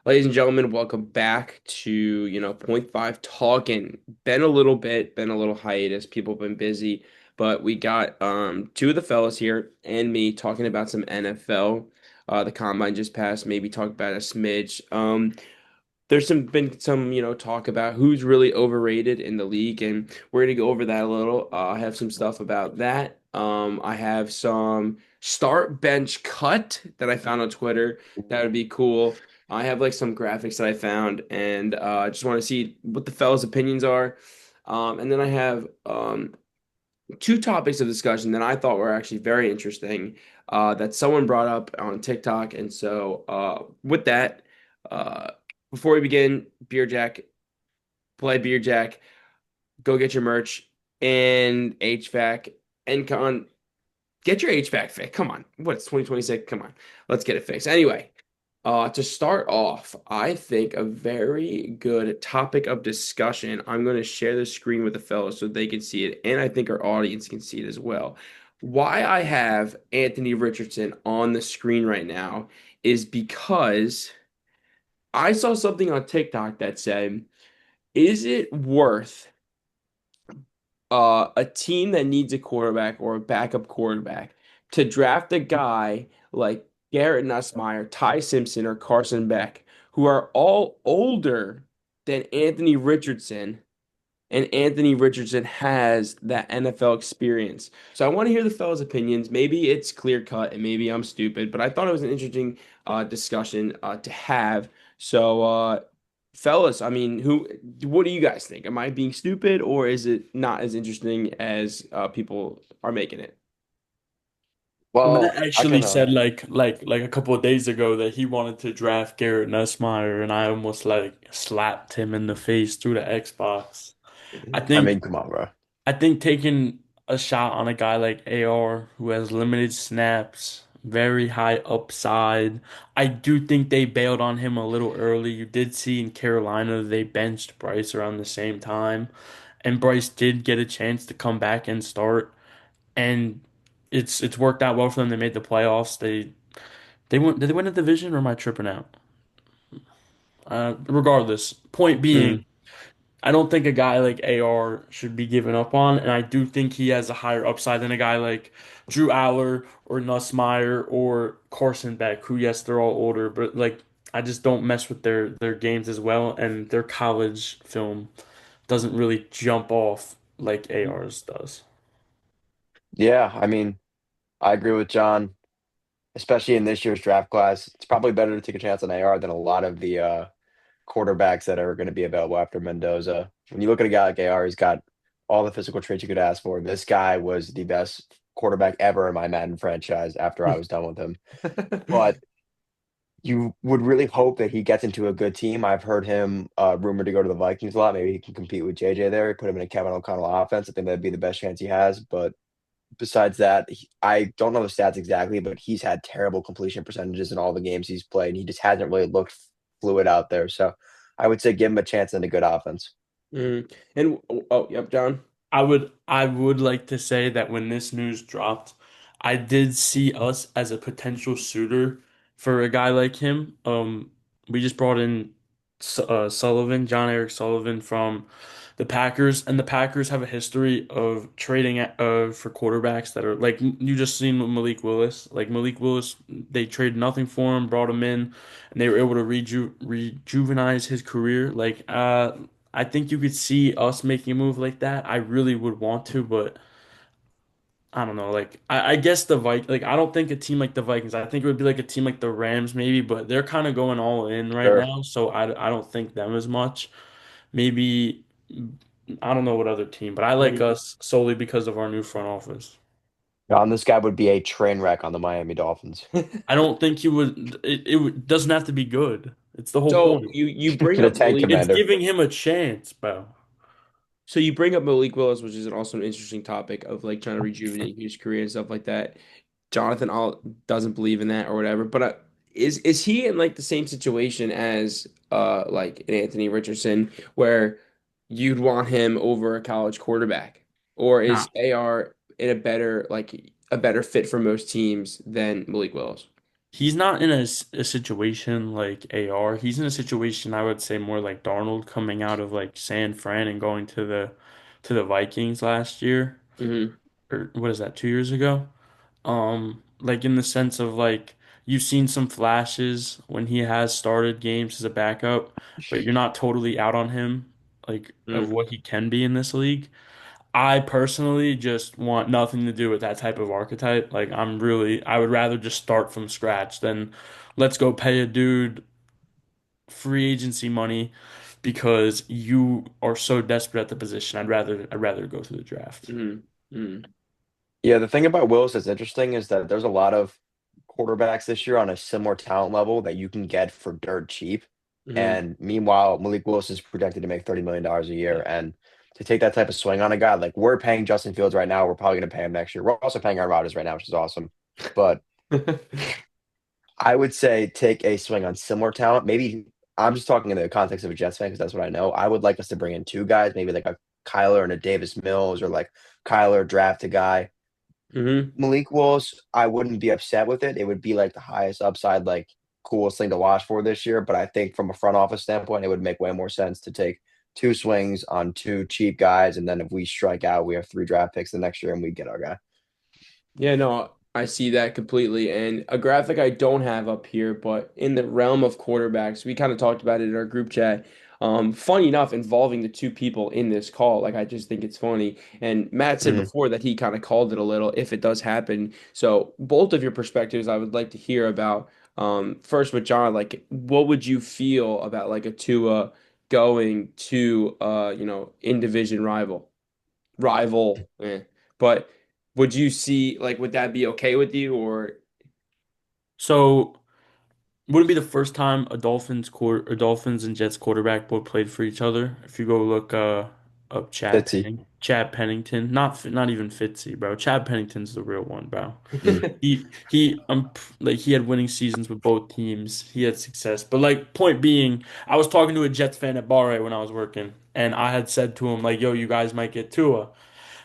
Ladies and gentlemen, welcome back to, point five talking. Been a little hiatus. People have been busy, but we got two of the fellas here and me talking about some NFL. The combine just passed, maybe talk about a smidge. There's been some, talk about who's really overrated in the league, and we're gonna go over that a little. I have some stuff about that. I have some start bench cut that I found on Twitter. That would be cool. I have like some graphics that I found, and I just want to see what the fellas' opinions are. And then I have two topics of discussion that I thought were actually very interesting that someone brought up on TikTok. And so, with that, uh, before we begin, Beer Jack, play Beer Jack, go get your merch and HVAC and con. Get your HVAC fixed. Come on. What's 2026? Come on. Let's get it fixed. Anyway, to start off, I think a very good topic of discussion. I'm going to share the screen with the fellows so they can see it, and I think our audience can see it as well. Why I have Anthony Richardson on the screen right now is because I saw something on TikTok that said, is it worth a team that needs a quarterback or a backup quarterback to draft a guy like Garrett Nussmeier, Ty Simpson, or Carson Beck, who are all older than Anthony Richardson, and Anthony Richardson has that NFL experience. So I want to hear the fellas' opinions. Maybe it's clear cut and maybe I'm stupid, but I thought it was an interesting discussion to have. So, fellas, I mean, what do you guys think? Am I being stupid or is it not as interesting as people are making it? Matt Well, I actually can said like a couple of days ago that he wanted to draft Garrett Nussmeier, and I almost like slapped him in the face through the Xbox. I I think mean, come on, bro. I think taking a shot on a guy like AR who has limited snaps, very high upside. I do think they bailed on him a little early. You did see in Carolina they benched Bryce around the same time, and Bryce did get a chance to come back and start, and it's worked out well for them. They made the playoffs. They went. Did they win the division or am I tripping out? Regardless, point being, Mm. I don't think a guy like AR should be given up on, and I do think he has a higher upside than a guy like Drew Aller or Nussmeier or Carson Beck, who yes, they're all older, but like I just don't mess with their games as well, and their college film doesn't really jump off like AR's does. Yeah, I mean, I agree with John, especially in this year's draft class. It's probably better to take a chance on AR than a lot of the quarterbacks that are going to be available after Mendoza. When you look at a guy like AR, he's got all the physical traits you could ask for. This guy was the best quarterback ever in my Madden franchise after I was done with him. But you would really hope that he gets into a good team. I've heard him rumored to go to the Vikings a lot. Maybe he can compete with JJ there. Put him in a Kevin O'Connell offense. I think that'd be the best chance he has. But besides that, I don't know the stats exactly, but he's had terrible completion percentages in all the games he's played. And he just hasn't really looked fluid out there. So I would say give him a chance in a good offense. Mm. And oh, yep, John. I would like to say that when this news dropped, I did see us as a potential suitor for a guy like him. We just brought in Sullivan, John Eric Sullivan from the Packers, and the Packers have a history of trading for quarterbacks that are like you just seen with Malik Willis. Like Malik Willis, they traded nothing for him, brought him in, and they were able to rejuvenize his career. I think you could see us making a move like that. I really would want to, but I don't know. I guess I don't think a team like the Vikings. I think it would be like a team like the Rams maybe, but they're kind of going all in right Sure. now, so I don't think them as much. Maybe I don't know what other team, but I like Mhm. us solely because of our new front office. John, this guy would be a train wreck on the Miami Dolphins. I don't think you would. Doesn't have to be good. It's the whole So point. you bring The up tank Malik. It's commander. giving him a chance, bro. So you bring up Malik Willis, which is also an interesting topic of like trying to rejuvenate his career and stuff like that. Jonathan all doesn't believe in that or whatever. But is he in like the same situation as like an Anthony Richardson, where you'd want him over a college quarterback, or Nah. is AR in a better fit for most teams than Malik Willis? he's not in a situation like AR. He's in a situation I would say more like Darnold coming out of like San Fran and going to the Vikings last year, Hmm. or what is that, 2 years ago? Like in the sense of like you've seen some flashes when he has started games as a backup, but you're not totally out on him like of Mm. what he can be in this league. I personally just want nothing to do with that type of archetype. Like I would rather just start from scratch than let's go pay a dude free agency money because you are so desperate at the position. I'd rather go through the draft. Hmm. Hmm. Yeah, the thing about Willis that's interesting is that there's a lot of quarterbacks this year on a similar talent level that you can get for dirt cheap. Hmm. And meanwhile, Malik Willis is projected to make $30 million a year. And to take that type of swing on a guy, like we're paying Justin Fields right now, we're probably going to pay him next year. We're also paying Aaron Rodgers right now, which is awesome. But I would say take a swing on similar talent. Maybe I'm just talking in the context of a Jets fan because that's what I know. I would like us to bring in two guys, maybe like a Kyler and a Davis Mills, or like Kyler draft a guy. Hmm. Malik Willis, I wouldn't be upset with it. It would be like the highest upside, like coolest thing to watch for this year. But I think from a front office standpoint, it would make way more sense to take two swings on two cheap guys, and then if we strike out, we have three draft picks the next year, and we get our guy. Yeah, no, I see that completely. And a graphic I don't have up here, but in the realm of quarterbacks, we kind of talked about it in our group chat. Funny enough, involving the two people in this call, like I just think it's funny. And Matt said Mhm. before that he kind of called it a little if it does happen. So both of your perspectives, I would like to hear about. First with John, like what would you feel about like a Tua going to in division rival. But would you see like would that be okay with you or So wouldn't be the first time a Dolphins and Jets quarterback both played for each other. If you go look up Fitzy. Chad Pennington, not even Fitzy, bro. Chad Pennington's the real one, bro. Mm. Like he had winning seasons with both teams. He had success. But like point being, I was talking to a Jets fan at Bar when I was working, and I had said to him like, "Yo, you guys might get Tua."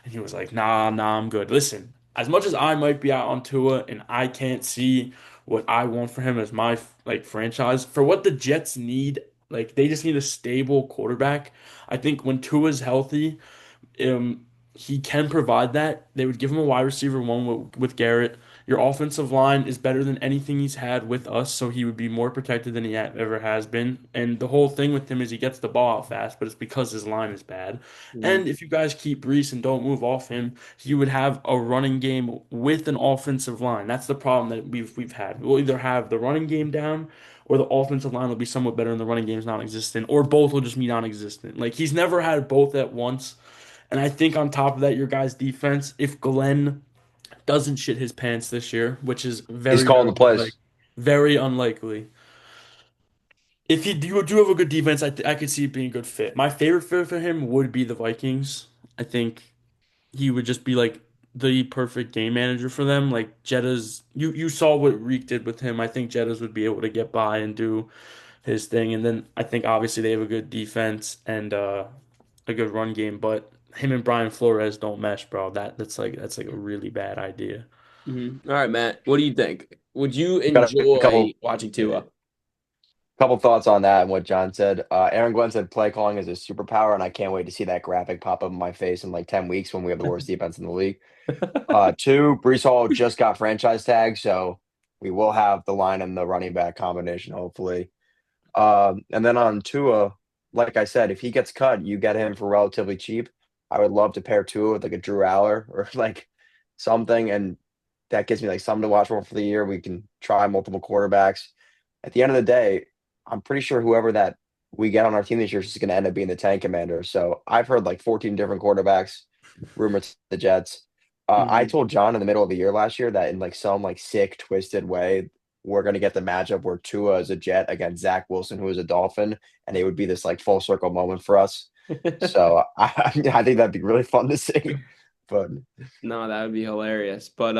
And he was like, nah, I'm good. Listen, as much as I might be out on Tua and I can't see what I want for him as my like franchise, for what the Jets need, like they just need a stable quarterback. I think when Tua's healthy, um, he can provide that. They would give him a wide receiver one with Garrett. Your offensive line is better than anything he's had with us, so he would be more protected than he ever has been. And the whole thing with him is he gets the ball out fast, but it's because his line is bad. Mhm. And if you guys keep Brees and don't move off him, you would have a running game with an offensive line. That's the problem that we've had. We'll either have the running game down or the offensive line will be somewhat better and the running game is non-existent, or both will just be non-existent. Like he's never had both at once. And I think on top of that, your guys' defense, if Glenn doesn't shit his pants this year, which is He's calling the plays. very unlikely. If you do have a good defense, I could see it being a good fit. My favorite fit for him would be the Vikings. I think he would just be like the perfect game manager for them. Like Jetta's, you saw what Reek did with him. I think Jetta's would be able to get by and do his thing. And then I think obviously they have a good defense and a good run game, but him and Brian Flores don't mesh, bro. That's like a really bad idea. Mhm. All right, Matt, what do you think? Would you Got a enjoy couple watching Tua? couple thoughts on that and what John said. Aaron Glenn said play calling is a superpower, and I can't wait to see that graphic pop up in my face in like 10 weeks when we have the worst defense in the league. Two, Brees Hall just got franchise tag, so we will have the line and the running back combination, hopefully. And then on Tua, like I said, if he gets cut, you get him for relatively cheap. I would love to pair Tua with like a Drew Aller or like something, and that gives me like something to watch for the year. We can try multiple quarterbacks. At the end of the day, I'm pretty sure whoever that we get on our team this year is just going to end up being the tank commander. So I've heard like 14 different quarterbacks rumored to the Jets. I Mhm. told John in the middle of the year last year that in like some like sick, twisted way, we're going to get the matchup where Tua is a Jet against Zach Wilson, who is a Dolphin, and it would be this like full circle moment for us. So I think that'd be really fun to see. But No, that would be hilarious. But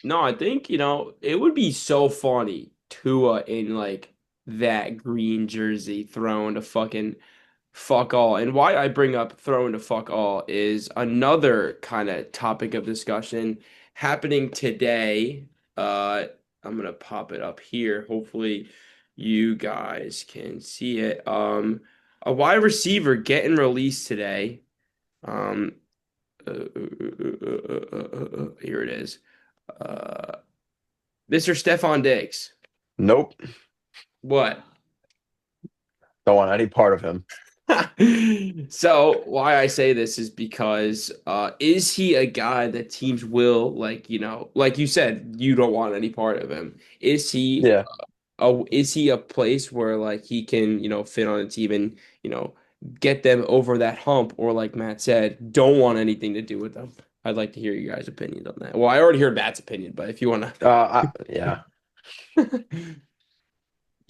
no, I think, it would be so funny Tua in like that green jersey throwing to fucking fuck all. And why I bring up throwing to fuck all is another kind of topic of discussion happening today. I'm gonna pop it up here. Hopefully, you guys can see it. A wide receiver getting released today. Um, here it is. Uh, Mr. Stephon Diggs. Nope. What? Don't want any part of him. So why I say this is because is he a guy that teams will like, like you said, you don't want any part of him. Yeah. Is he a place where like he can, fit on a team and, get them over that hump, or like Matt said, don't want anything to do with them? I'd like to hear you guys' opinions on that. Well, I already heard Matt's opinion, but if you want Yeah. to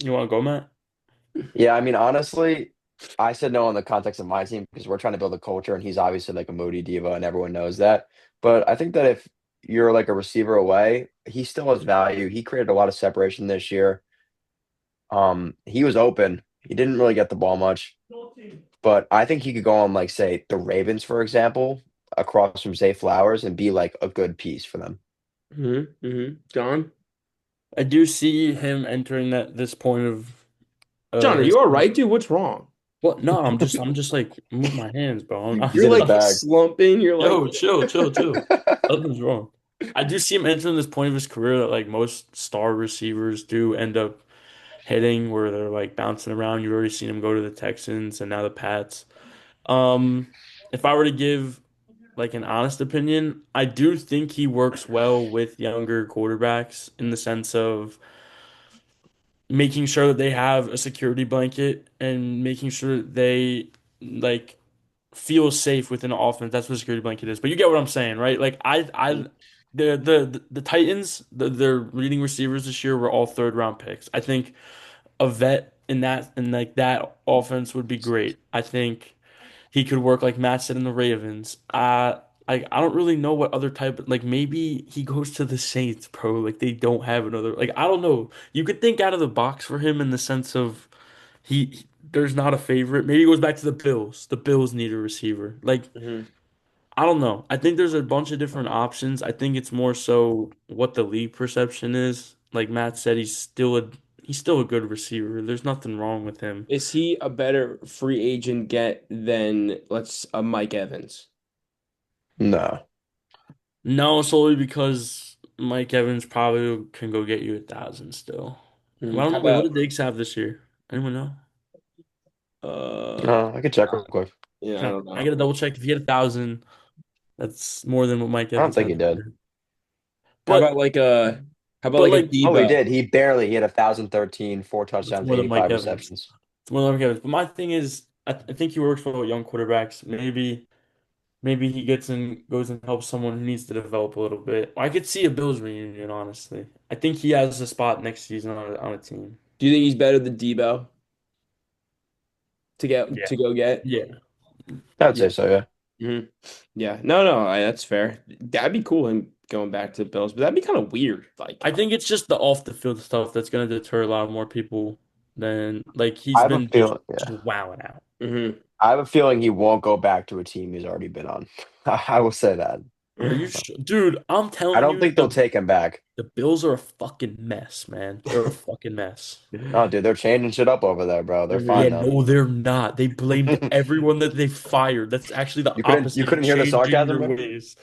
You want to go, Matt? Yeah. I mean, honestly, I said no in the context of my team because we're trying to build a culture, and he's obviously like a moody diva, and everyone knows that. But I think that if you're like a receiver away, he still has value. He created a lot of separation this year. He was open. He didn't really get the ball much, but I think he could go on like say the Ravens, for example, across from Zay Flowers and be like a good piece for them. John. I do see him entering that this point of John, are his. you all right, dude? What's wrong? What? No, I'm just like move my hands, bro. He's You're in his like bag. slumping. You're like, Yo, chill, chill, chill. Nothing's wrong. I do see him entering this point of his career that like most star receivers do end up hitting, where they're like bouncing around. You've already seen him go to the Texans and now the Pats. Um, if I were to give like an honest opinion, I do think he works well with younger quarterbacks in the sense of making sure that they have a security blanket and making sure that they like feel safe within the offense. That's what a security blanket is. But you get what I'm saying, right? Like the Titans, their leading receivers this year were all third round picks. I think a vet in that and like that offense would be great. I think he could work like Matt said in the Ravens. I don't really know what other type like maybe he goes to the Saints, bro. Like they don't have another like I don't know. You could think out of the box for him in the sense of there's not a favorite. Maybe he goes back to the Bills. The Bills need a receiver. Like Mhm. I don't know. I think there's a bunch of different options. I think it's more so what the league perception is. Like Matt said, he's still a good receiver. There's nothing wrong with him. Is he a better free agent get than let's Mike Evans? No. No, solely because Mike Evans probably can go get you 1,000 still. I don't How know. Wait, what about did Diggs have this year? Anyone know? uh, I can check real quick. yeah, I don't I gotta know. double check. If he had 1,000, that's more than what Mike I don't Evans think had he this did. year. How about But like a how about but like a like Oh, he Debo? did. He had 1,013, four that's touchdowns, more than Mike 85 Evans. receptions. It's more than Mike Evans. But my thing is, I think he works well with young quarterbacks. Maybe he gets and goes and helps someone who needs to develop a little bit. I could see a Bills reunion, honestly. I think he has a spot next season on a team. Do you think he's better than Debo to get Yeah. to go get? Yeah. I'd Yeah. say so, yeah. hmm Yeah, no, that's fair. That'd be cool him going back to the Bills, but that'd be kind of weird. Like, I think it's just the off the field stuff that's gonna deter a lot more people than like I he's have a been just feeling, just yeah. wowing out. mhm. I have a feeling he won't go back to a team he's already been on. I will say that. Are you sure? Dude, I'm I telling don't you, think they'll take him back. the Bills are a fucking mess, man. They're a fucking mess. Oh, dude, they're changing shit up over there, bro. They're Yeah, fine Mhm. now. no, they're not. They blamed everyone that they fired. That's actually the You opposite of couldn't hear the changing sarcasm your there? ways.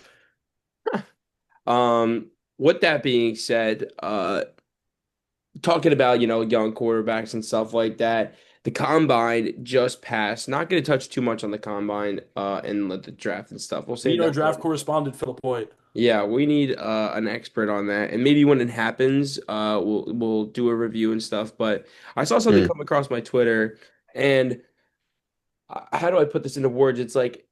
With that being said, talking about, young quarterbacks and stuff like that, the combine just passed. Not going to touch too much on the combine and the draft and stuff. We'll We save need our that for draft correspondent, Philip Hoyt. Yeah, we need an expert on that, and maybe when it happens, we'll do a review and stuff. But I saw something Hmm. come across my Twitter, and how do I put this into words? It's like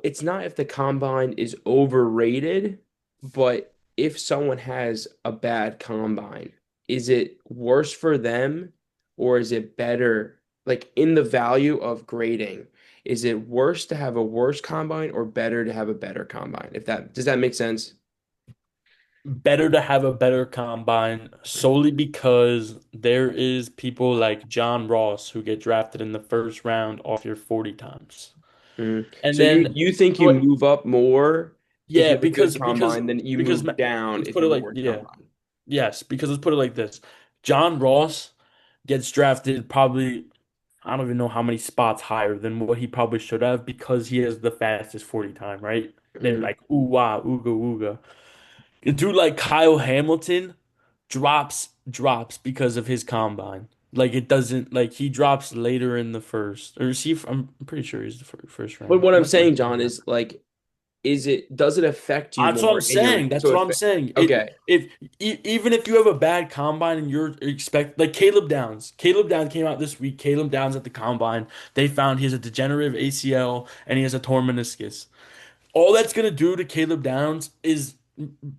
it's not if the combine is overrated, but if someone has a bad combine, is it worse for them or is it better? Like in the value of grading, is it worse to have a worse combine or better to have a better combine? If that does that make sense? Better to have a better combine solely because there is people like John Ross who get drafted in the first round off your 40 times. Mhm. And So you then you think you but move up more if yeah, you have a good because combine than you because move down let's if put you it have a like worse yeah. combine? Yes, because let's put it like this. John Ross gets drafted probably, I don't even know how many spots higher than what he probably should have because he has the fastest 40 time, right? They're Hmm. like, ooh, wah, ooga, ooga. A dude like Kyle Hamilton drops because of his combine. Like it doesn't like he drops later in the first or is he? I'm pretty sure he's the first But round. what He I'm might be saying, second John, round. is like, does it affect you That's what I'm more in your saying. That's so what if I'm saying. It okay. if even if you have a bad combine and you're expect like Caleb Downs. Caleb Downs came out this week. Caleb Downs at the combine. They found he has a degenerative ACL and he has a torn meniscus. All that's gonna do to Caleb Downs is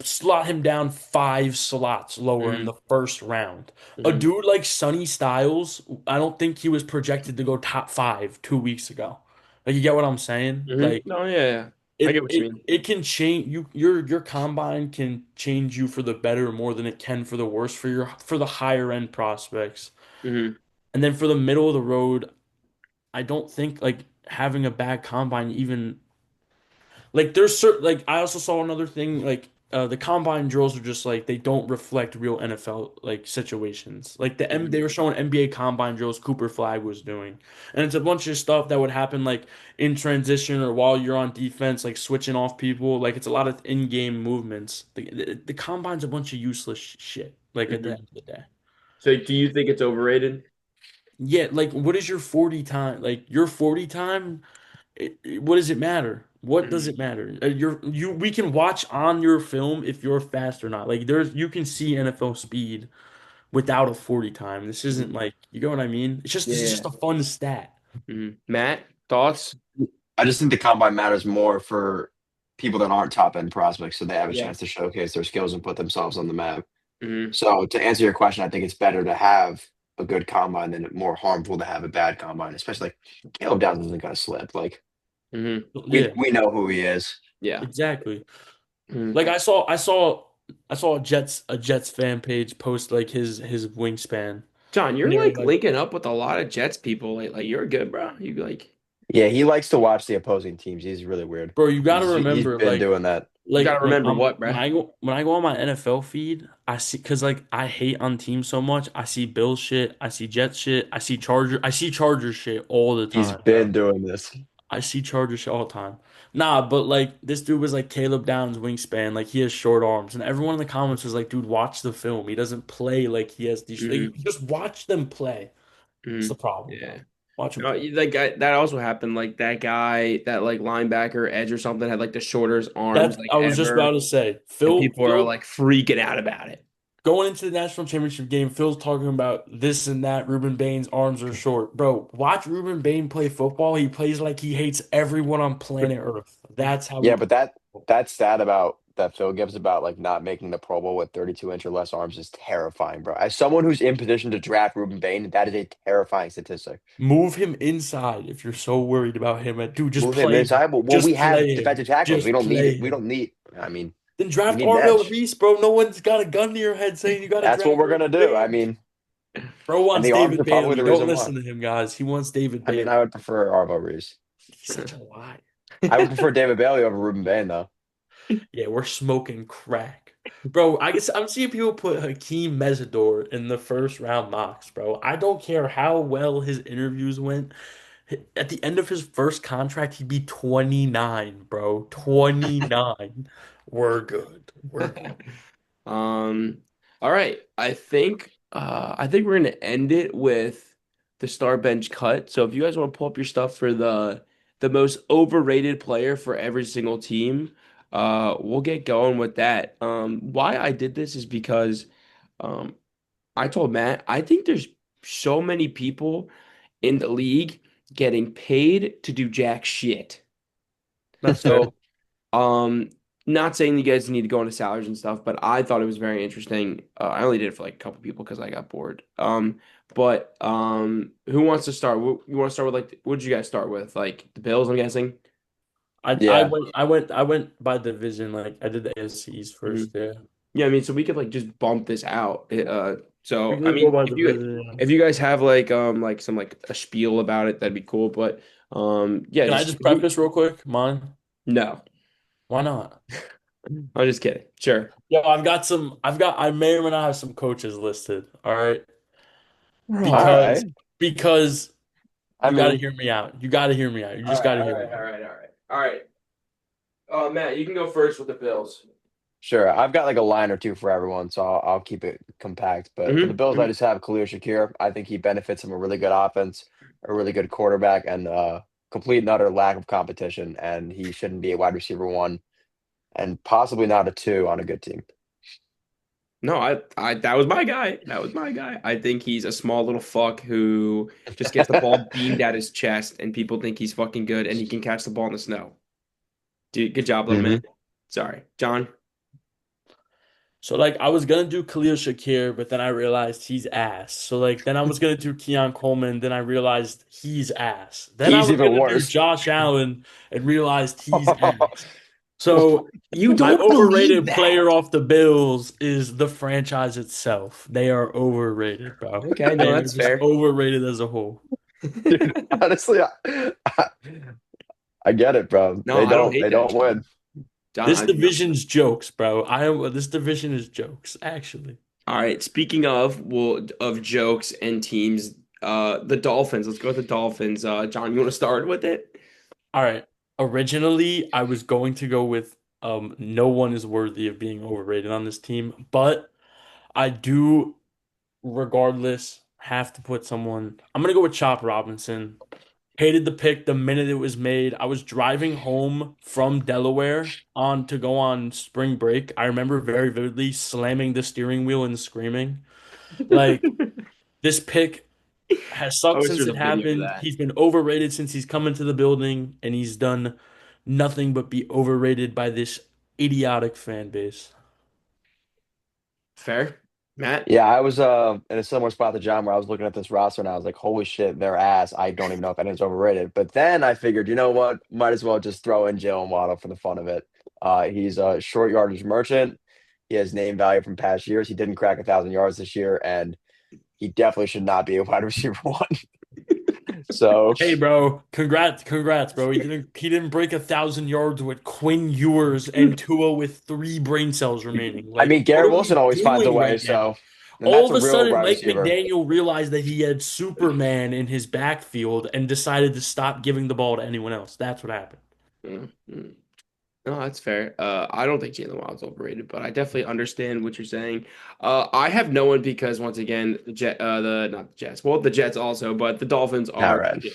slot him down 5 slots lower in Hmm. the first round. A Hmm. dude like Sonny Styles, I don't think he was projected to go top 5 2 weeks ago. Like you get what I'm saying? Hmm. Like No, yeah, yeah. I get it what you it mean. it can change you your combine can change you for the better more than it can for the worse for the higher end prospects. Hmm. And then for the middle of the road, I don't think like having a bad combine even like there's certain like I also saw another thing like the combine drills are just like they don't reflect real NFL like situations. Like Hmm. they were showing NBA combine drills Cooper Flag was doing. And it's a bunch of stuff that would happen like in transition or while you're on defense like switching off people. Like it's a lot of in-game movements. The combine's a bunch of useless shit like at the Hmm. end of the day. So do you think it's overrated? Yeah, like what is your 40 time? Like your 40 time what does it matter? What does Hmm. it matter? We can watch on your film if you're fast or not. Like there's you can see NFL speed without a 40 time. This isn't Hmm. like you know what I mean? It's Yeah. just a fun stat. Hmm. Matt, thoughts? I just think the combine matters more for people that aren't top end prospects, so they have a Yeah. chance to showcase their skills and put themselves on the map. Hmm. So to answer your question, I think it's better to have a good combine than more harmful to have a bad combine, especially like Caleb Downs isn't gonna slip. Like Hmm. Yeah, we know who he is. Yeah. exactly. Hmm. Like I saw a Jets fan page post like his wingspan. John, And you're they were like like, linking up with a lot of Jets people lately. You're good, bro. You like Yeah, he likes to watch the opposing teams. He's really weird. bro, you gotta He's remember, been doing that. you got to remember what, bro? when I go on my NFL feed, I see because like I hate on teams so much. I see Bills shit, I see Jets shit, I see Chargers shit all the He's time, bro. been doing this. I see Chargers shit all the time. Nah, but like this dude was like Caleb Downs wingspan, like he has short arms, and everyone in the comments was like, dude, watch the film. He doesn't play like he has these. Like, Hmm. just watch them play. It's Hmm. the problem, Yeah. bro. Watch them No, play. that guy, that also happened. Like that guy, that like linebacker edge or something had like the shortest arms That like I was just about ever, to say. and people are Phil like freaking out about it. going into the national championship game, Phil's talking about this and that. Ruben Bain's arms are short. Bro, watch Ruben Bain play football. He plays like he hates everyone on planet Earth. That's how he Yeah, but plays. that stat about that Phil gives about like not making the Pro Bowl with 32-inch or less arms is terrifying, bro. As someone who's in position to draft Ruben Bain, that is a terrifying statistic. Move him inside if you're so worried about him. Dude, Move him inside. Well, we just have play him. defensive tackles. We Just don't need play it. We him. don't need. I mean, Then we draft need an Arvell edge. Reese, bro. No one's got a gun to your head saying you got to That's what draft we're gonna Ruben do. I Bain. mean, Bro and wants the arms David are probably Bailey. the Don't reason why. listen to him, guys. He wants David I mean, Bailey. I would prefer Arvo Reese. He's such a lie. I would prefer David Bailey over Ruben Bain, though. Yeah, we're smoking crack. Bro, I guess I'm seeing people put Hakeem Mesidor in the first round mocks, bro. I don't care how well his interviews went. At the end of his first contract, he'd be 29, bro. 29. We're good. We're good. Um, all right. I think we're gonna end it with the star bench cut. So if you guys want to pull up your stuff for the most overrated player for every single team, we'll get going with that. Why I did this is because um I told Matt I think there's so many people in the league getting paid to do jack shit. That's fair. So um, not saying you guys need to go into salaries and stuff, but I thought it was very interesting. I only did it for like a couple people because I got bored. But who wants to start? You want to start with like what did you guys start with? Like the Bills, I'm guessing. Yeah, I went by division. Like I did the AFCs Hmm. first. Yeah, Yeah, I mean, so we could like just bump this out. we So I can go mean, by division. if you guys have like some like a spiel about it, that'd be cool. But yeah, Can I just just preface real quick? Mine. no. Why not? I'm just kidding. Sure. Yo, I may or may not have some coaches listed. All right. All Bro. Because right. because I you got to mean, hear me out. You got to hear me out. You All just right, got to all hear me right, all out. right, all right. All right. Matt, you can go first with the Bills. sure. I've got like a line or two for everyone, so I'll keep it compact. But for the Bills, I Hmm. just have Khalil Shakir. I think he benefits from a really good offense, a really good quarterback, and complete and utter lack of competition. And he shouldn't be a wide receiver one, and possibly not a two on a good team. No, that was my guy. That was my guy. I think he's a small little fuck who just gets the ball beamed at his chest, and people think he's fucking good, and he can catch the ball in the snow. Dude, good job, little man. hmm Sorry, John. So like I was gonna do Khalil Shakir, but then I realized he's ass. So like then I was gonna do Keon Coleman, then I realized he's ass. Then I He's was even gonna do worse. Josh Allen and realized he's ass. So You my don't believe overrated that? player off the Bills is the franchise itself. They are overrated, bro. Okay, no, They are that's just fair. overrated as a whole. Dude, honestly, I get it, bro. No, I don't They hate that, don't John. win. John, This I do not. division's jokes, bro. This division is jokes, actually. All right. Speaking of of jokes and teams, the Dolphins. Let's go with the Dolphins. John, you want to start with it? All right. Originally, I was going to go with no one is worthy of being overrated on this team, but I do regardless have to put someone. I'm gonna go with Chop Robinson. Hated the pick the minute it was made. I was driving home from Delaware on to go on spring break. I remember very vividly slamming the steering wheel and screaming. Like this pick has I sucked wish there since was it a video of happened. that. He's been overrated since he's come into the building, and he's done nothing but be overrated by this idiotic fan base. Fair, Matt. Yeah, I was in a similar spot to John where I was looking at this roster and I was like, holy shit, their ass. I don't even know if anyone's overrated. But then I figured, you know what? Might as well just throw in Jalen Waddle for the fun of it. He's a short yardage merchant. He has name value from past years. He didn't crack 1,000 yards this year, and he definitely should not be a wide receiver one. So Hey, bro, congrats, bro. He didn't break 1,000 yards with Quinn Ewers and Tua with three brain cells remaining. I Like, mean, what Garrett are we Wilson always finds a doing way. right now? So, and All that's of a a real sudden, wide Mike receiver. McDaniel realized that he had Superman in his backfield and decided to stop giving the ball to anyone else. That's what happened. Mm-hmm. No, that's fair. I don't think Jalen Waddle's overrated, but I definitely understand what you're saying. I have no one because once again, the not the Jets, well, the Jets also, but the Dolphins All are right. shit.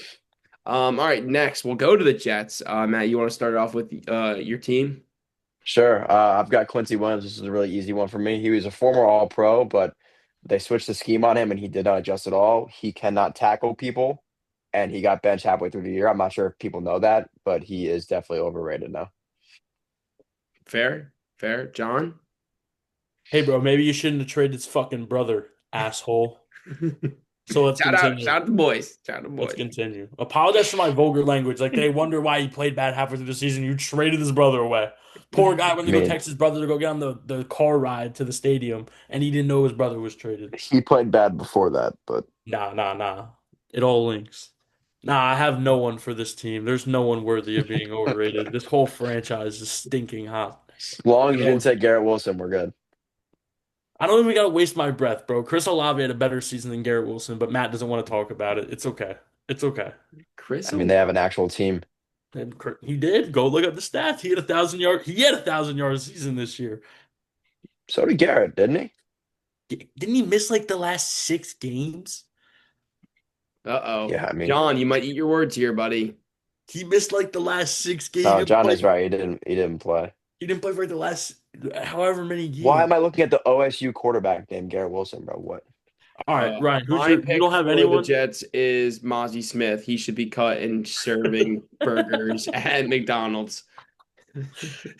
All right, next we'll go to the Jets. Matt, you want to start it off with your team? Sure. I've got Quincy Williams. This is a really easy one for me. He was a former All Pro, but they switched the scheme on him and he did not adjust at all. He cannot tackle people, and he got benched halfway through the year. I'm not sure if people know that, but he is definitely overrated now. Fair, fair. John? Hey, bro, maybe you shouldn't have traded his fucking brother, asshole. So let's continue. Shout out the boys, shout out the Let's boys. continue. Apologize for my vulgar language. Like they wonder why he played bad halfway through the season. You traded his brother away. Poor guy went I to go mean, text his brother to go get on the car ride to the stadium, and he didn't know his brother was traded. he played bad before that, but Nah, nah, nah. It all links. Nah, I have no one for this team. There's no one worthy of being overrated. This whole franchise is stinking hot. as long as They you didn't all. say Garrett Wilson, we're good. I don't even gotta waste my breath, bro. Chris Olave had a better season than Garrett Wilson, but Matt doesn't want to talk about it. It's okay. It's okay. Chris I mean, they have an Olave. actual team. And he did. Go look at the stats. He had 1,000 yards. He had 1,000 yards season this year. So did Garrett, didn't he? Didn't he miss like the last 6 games? Uh-oh. Yeah, I mean, John, you might eat your words here, buddy. He missed like the last 6 games. no, John is right. He didn't play. He didn't play for like the last however many Why games. am I looking at the OSU quarterback named Garrett Wilson, bro? What? All right, Ryan, who's My you pick don't have for the anyone? Jets is Mozzie Smith. He should be cut and serving burgers at McDonald's.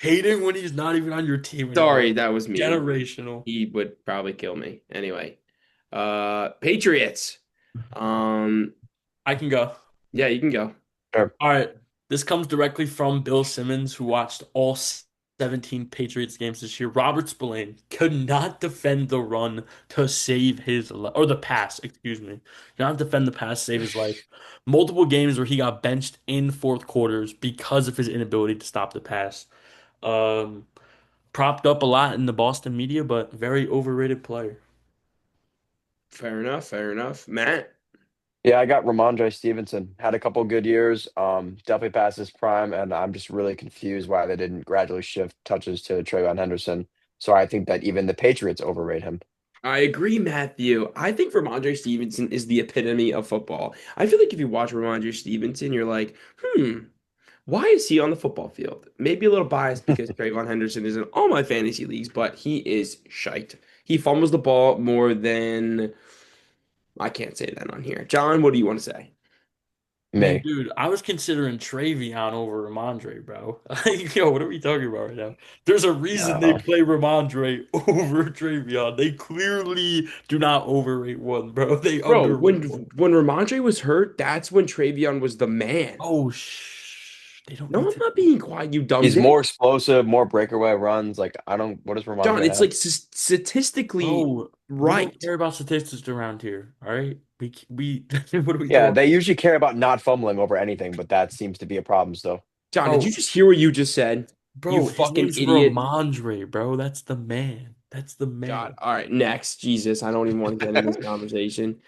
Hating when he's not even on your team Sorry, anymore. that was mean. Generational. He would probably kill me. Anyway, Patriots. Um, I can go. yeah, you can go. Sure. All right. This comes directly from Bill Simmons, who watched all 17 Patriots games this year. Robert Spillane could not defend the run to save his life, or the pass, excuse me. Could not defend the pass, save his life. Multiple games where he got benched in fourth quarters because of his inability to stop the pass. Um, propped up a lot in the Boston media, but very overrated player. Fair enough. Fair enough. Matt. Yeah, I got Ramondre Stevenson. Had a couple good years. Definitely past his prime, and I'm just really confused why they didn't gradually shift touches to Trayvon Henderson. So I think that even the Patriots overrate him. I agree, Matthew. I think Ramondre Stevenson is the epitome of football. I feel like if you watch Ramondre Stevenson, you're like, why is he on the football field? Maybe a little biased because Trayvon Henderson is in all my fantasy leagues, but he is shite. He fumbles the ball more than I can't say that on here. John, what do you want to say? I mean, Me. dude, I was considering Travion over Ramondre, bro. Like, yo, what are we talking about right now? There's a reason they No. play Ramondre over Travion. They clearly do not overrate one, bro. They Bro, underrate one. when Ramondre was hurt, that's when Travion was the man. Oh, shh. They don't No, need I'm to. not being quiet, you dumb He's dick. more explosive, more breakaway runs. Like I don't. What does John, Ramondre it's have? like statistically Bro, we don't right. care about statistics around here, all right? We what are we Yeah, talking? they usually care about not fumbling over anything, but that seems to be a problem still. John, did you Bro, just hear what you just said? You his fucking name's idiot. Ramondre, bro. That's the man. That's the God. man. All right, next. Jesus, I don't even want to get in this conversation.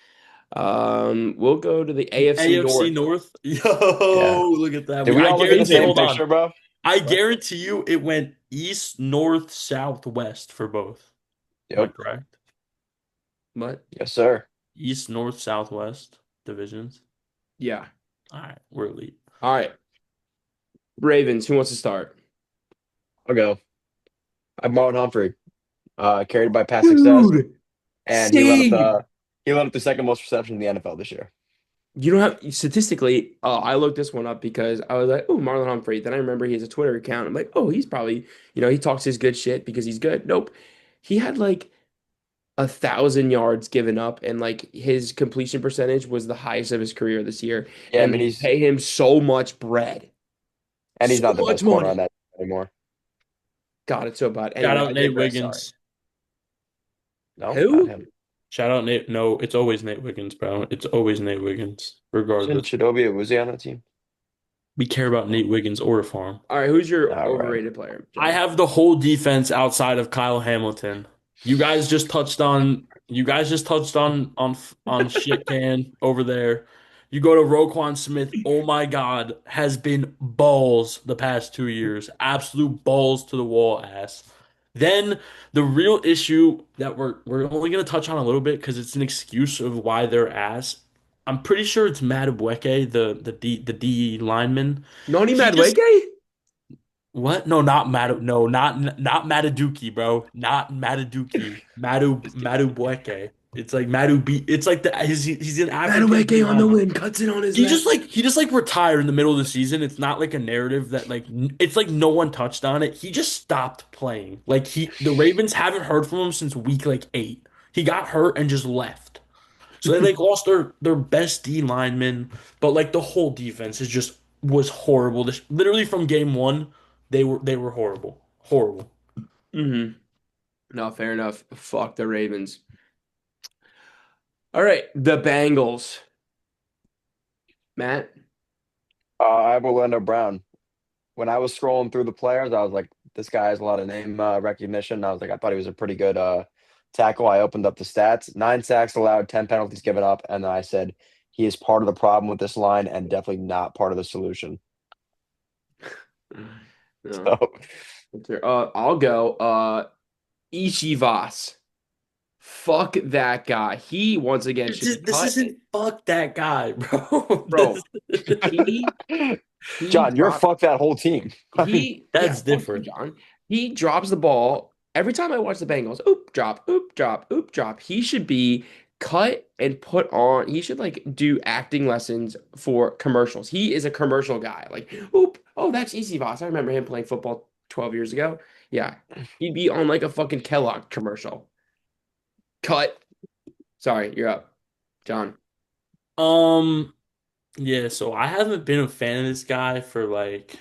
We'll go to the AFC AFC North. North. Yeah. Yo, look at that. Did we I all look at the guarantee, same hold on. picture, bro? I What? guarantee you it went east, north, south, west for both. Am I Yep. correct? What? Yes, sir. East, north, southwest divisions. Yeah. All right, we're elite. All right. Ravens, who wants to start? I'll go. I'm Marlon Humphrey, carried by past success, Dude, and same. he led up the second most reception in the NFL this year. You don't have statistically, I looked this one up because I was like, oh, Marlon Humphrey. Then I remember he has a Twitter account. I'm like, oh, he's probably, he talks his good shit because he's good. Nope. He had like 1,000 yards given up, and like his completion percentage was the highest of his career this year. Yeah, I And mean they pay him so much bread, he's so not the much best corner on money. that anymore. God, it's so bad. Shout Anyway, out I Nate digress. Sorry. Wiggins. No, not Who? him. Shout out Nate. No, it's always Nate Wiggins, bro. It's always Nate Wiggins, Isn't regardless. Chidobe Awuzie on that team? We care about Nate Wiggins or a farm. All right, who's your All right. overrated player, I John? have the whole defense outside of Kyle Hamilton. You guys just touched on shit can over there. You go to Roquan Smith. Oh my God, has been balls the past 2 years. Absolute balls to the wall ass. Then the real issue that we're only gonna touch on a little bit because it's an excuse of why they're ass. I'm pretty sure it's Madubuike, the D lineman. Noni He just Madueke? what? No, not Madu. No, not Mataduki, bro. Not Mataduki. Madubueke. It's like Madu. It's like he's an African D Madueke on the lineman. win, cuts it on his He just left. like he just like retired in the middle of the season. It's not like a narrative that like it's like no one touched on it. He just stopped playing. Like the Ravens haven't heard from him since week like 8. He got hurt and just left. So they like lost their best D lineman, but like the whole defense is just was horrible. Literally from game one, they were horrible, horrible. hmm No, fair enough. Fuck the Ravens. All right, the Bengals. Matt. I have Orlando Brown. When I was scrolling through the players, I was like, this guy has a lot of name recognition. I was like, I thought he was a pretty good tackle. I opened up the stats: 9 sacks allowed, 10 penalties given up, and then I said he is part of the problem with this line and definitely not part of the solution. No. So I'll go. Ishivas. Fuck that guy. He once again should be This cut. isn't fuck that guy, bro. Bro, he he John, you're dropped fuck that whole team. I mean, yeah, That's fuck you, different. John. He drops the ball every time I watch the Bengals. Oop, drop, oop, drop, oop, drop. He should be cut and put on. He should like do acting lessons for commercials. He is a commercial guy. Like, oop, oh, that's Easy Voss. I remember him playing football 12 years ago. Yeah. He'd be on like a fucking Kellogg commercial. Cut. Sorry, you're up, John. Um, yeah. So I haven't been a fan of this guy for like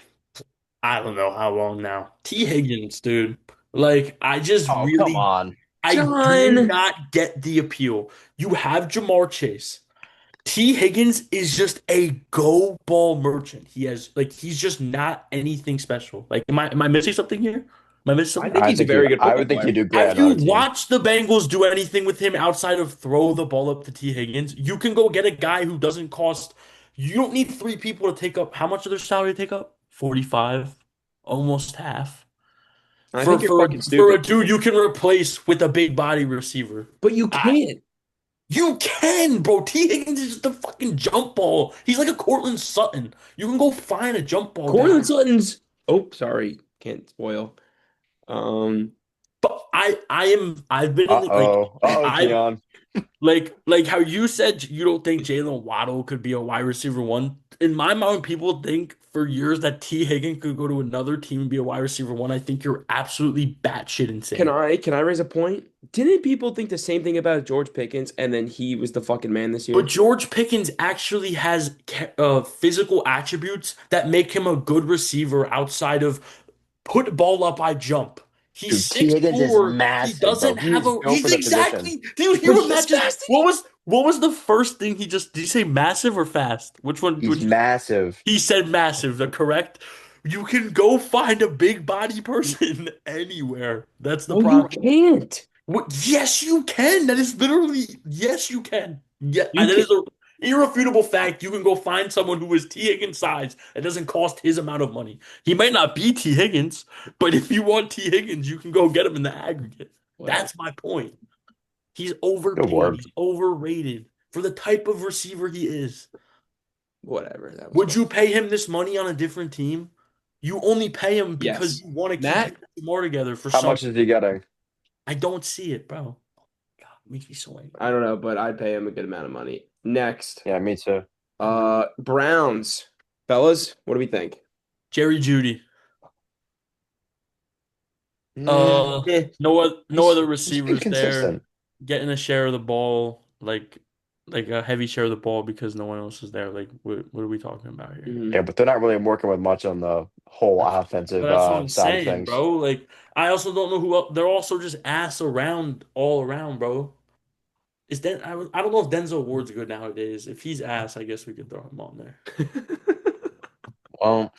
I don't know how long now. T. Higgins, dude. Like I just oh come really on. I do John. not get the appeal. You have Jamar Chase. T. Higgins is just a go ball merchant. He's just not anything special. Like, am I missing something here? Am I missing I something? think he's a very good I football would think he'd player. do great Have on you another team. watched the Bengals do anything with him outside of throw the ball up to T. Higgins? You can go get a guy who doesn't cost. You don't need three people to take up. How much of their salary to take up? 45, almost half. I think you're fucking For a stupid, dude you can replace with a big body receiver. but you I, can't. you can, bro. T. Higgins is just a fucking jump ball. He's like a Cortland Sutton. You can go find a jump ball Cortland guy. Sutton's. Oh, sorry, can't spoil. Um, But I've been in the, Uh-oh. Uh-oh, I've Keon. like how you said you don't think Jalen Waddle could be a wide receiver one. In my mind, people think for years that T. Higgins could go to another team and be a wide receiver one. I think you're absolutely batshit can insane. I raise a point? Didn't people think the same thing about George Pickens, and then he was the fucking man this But year? George Pickens actually has physical attributes that make him a good receiver outside of put ball up, I jump. He's Dude, T. six Higgins is four. He massive, bro. doesn't He have is a. built He's for the position. exactly. Dude, hear But what he's Matt just. fast. What was the first thing he just? Did you say massive or fast? Which one? He's Which massive. he said massive. The correct. You can go find a big body person anywhere. That's the No, you problem. can't. What? Yes, you can. That is literally yes, you can. Yeah, You and that can. is a irrefutable fact. You can go find someone who is T. Higgins size. It doesn't cost his amount of money. He might not be T. Higgins, but if you want T. Higgins, you can go get him in the aggregate. Whatever. That's my point. He's Good overpaid. word. He's overrated for the type of receiver he is. Whatever. That was Would fun. you pay him this money on a different team? You only pay him because Yes. you want to keep Matt, him more together for How some. much is he getting? I don't see it, bro. God, it makes me so angry. I don't know, but I'd pay him a good amount of money. Next, Yeah, me too. Browns. Fellas, what do we think? Jerry Judy. Mm, Eh, No other he's receivers there inconsistent. getting a share of the ball, like a heavy share of the ball because no one else is there. Like what are we talking about here? Yeah, mhm. but they're not really working with much on the whole That's, but offensive that's what I'm side of saying, things. bro. Like I also don't know who else. They're also just ass around all around, bro. I don't know if Denzel Ward's good nowadays. If he's ass, I guess we could throw him on there. Well,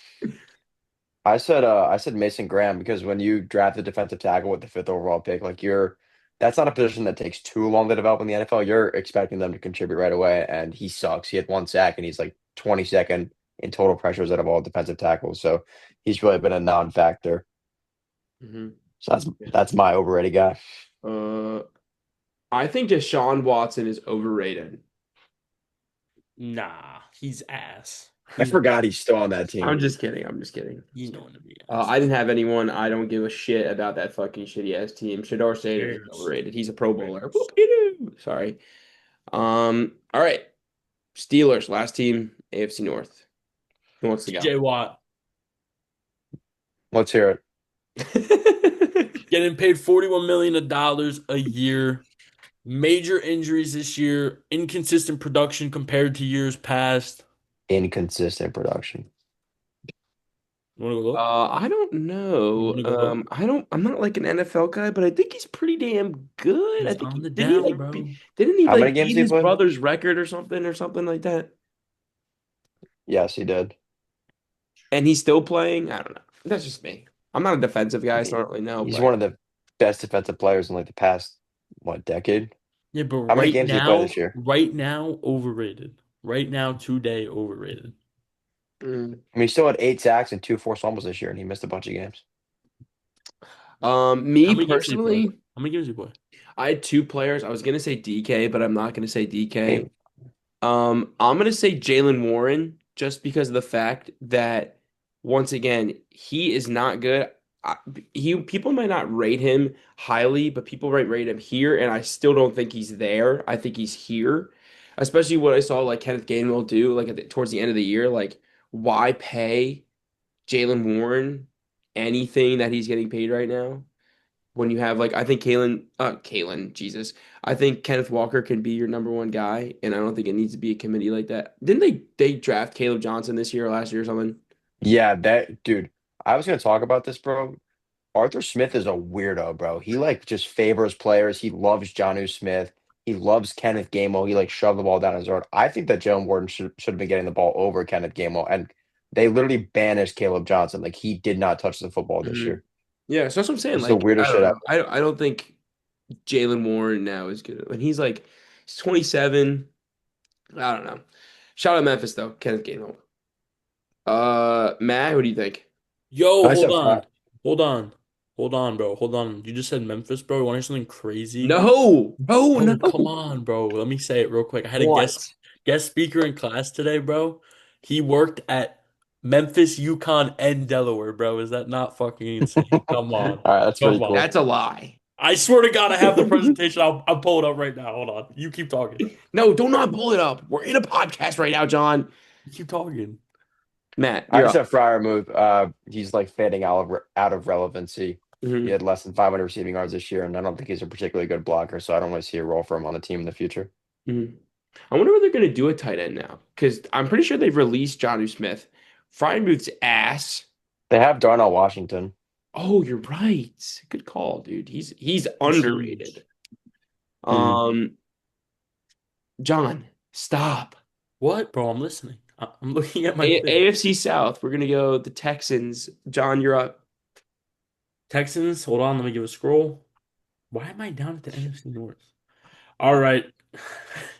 I said Mason Graham because when you draft a defensive tackle with the fifth overall pick, like that's not a position that takes too long to develop in the NFL. You're expecting them to contribute right away, and he sucks. He had one sack, and he's like 22nd in total pressures out of all defensive tackles. So he's really been a non-factor. Mhm. So that's my overrated guy. Uh, I think Deshaun Watson is overrated. Nah, he's ass. I He's forgot he's still on that I'm team. just kidding. I'm just kidding. he's known to be ass. I didn't have anyone. I don't give a shit about that fucking shitty ass team. Shador Sanders is Cares. overrated. He's a Pro Bowler. Cares. Whoop-de-doo. Sorry. All right. Steelers, last team, AFC North. Who wants to TJ Watt Let's hear it. go? getting paid $41 million a year. Major injuries this year. Inconsistent production compared to years past. Inconsistent production. You want to go look? I don't You know. want to go look? I'm not like an NFL guy, but I think he's pretty damn good. I He's think on the didn't he down, like bro. didn't he How many like games beat did he his play? brother's record or something like that? Yes, he did. And he's still playing? I don't know. That's just me. I'm not a defensive I guy, so I mean, don't really know, he's but one of the best defensive players in like the past, what, decade? Yeah, but How many games did he play this year? right now, overrated. Right now, today, overrated. mm. I mean, he still had 8 sacks and two forced fumbles this year, and he missed a bunch of games. How Me many games did he play? personally, How many games did he play? I had two players. I was gonna say DK, but I'm not gonna say DK. Hey, I'm gonna say Jalen Warren just because of the fact that once again he is not good. I, he people might not rate him highly, but people might rate him here, and I still don't think he's there. I think he's here, especially what I saw like Kenneth Gainwell do like towards the end of the year. Like, why pay Jalen Warren anything that he's getting paid right now? When you have like I think Jesus. I think Kenneth Walker can be your number one guy, and I don't think it needs to be a committee like that. Didn't they draft Caleb Johnson this year or last year or something? yeah, that dude. I was gonna talk about this, bro. Arthur Smith is a weirdo, bro. He like just favors players. He loves Jonnu Smith. He loves Kenneth Gainwell. He like shoved the ball down his throat. I think that Jalen Warden should have been getting the ball over Kenneth Gainwell, and they literally banished Caleb Johnson. Like he did not touch the football this Hmm. year. Yeah, so that's what I'm saying. It's the Like, I weirdest don't shit know. ever. I don't think Jalen Warren now is good. When he's 27. I don't know. Shout out Memphis though. Kenneth Gainwell. Matt, what do you think? Yo, I hold said Fry. on. Hold on. Hold on, bro. Hold on. You just said Memphis, bro. You want to hear something crazy? No, no, Bro, no. come on, bro. Let me say it real quick. I had a What? guest speaker in class today, bro. He worked at Memphis, Yukon, and Delaware, bro. Is that not fucking insane? All Come on. right, that's pretty Come on. cool. That's a lie. I swear to God, I have the presentation. I'll pull it up right now. Hold on. You keep talking. No, do not pull it up. We're in a podcast right now, John. You keep talking. Matt, I you're just up. have Fryer move. He's like fading out of relevancy. He Mhm, had less than 500 receiving yards this year, and I don't think he's a particularly good blocker, so I don't really see a role for him on the team in the future. mhm. I wonder what they're gonna do at tight end now, because I'm pretty sure they've released Jonnu Smith. Frymuth's ass. They have Darnell Washington. Oh, you're right. Good call, dude. He's He's huge. underrated. Hmm. Um, John, stop. What, bro? I'm listening. I'm looking at my thing. AFC South. We're gonna go the Texans. John, you're up. Texans, hold on. Let me give a scroll. Why am I down at the NFC North? All right.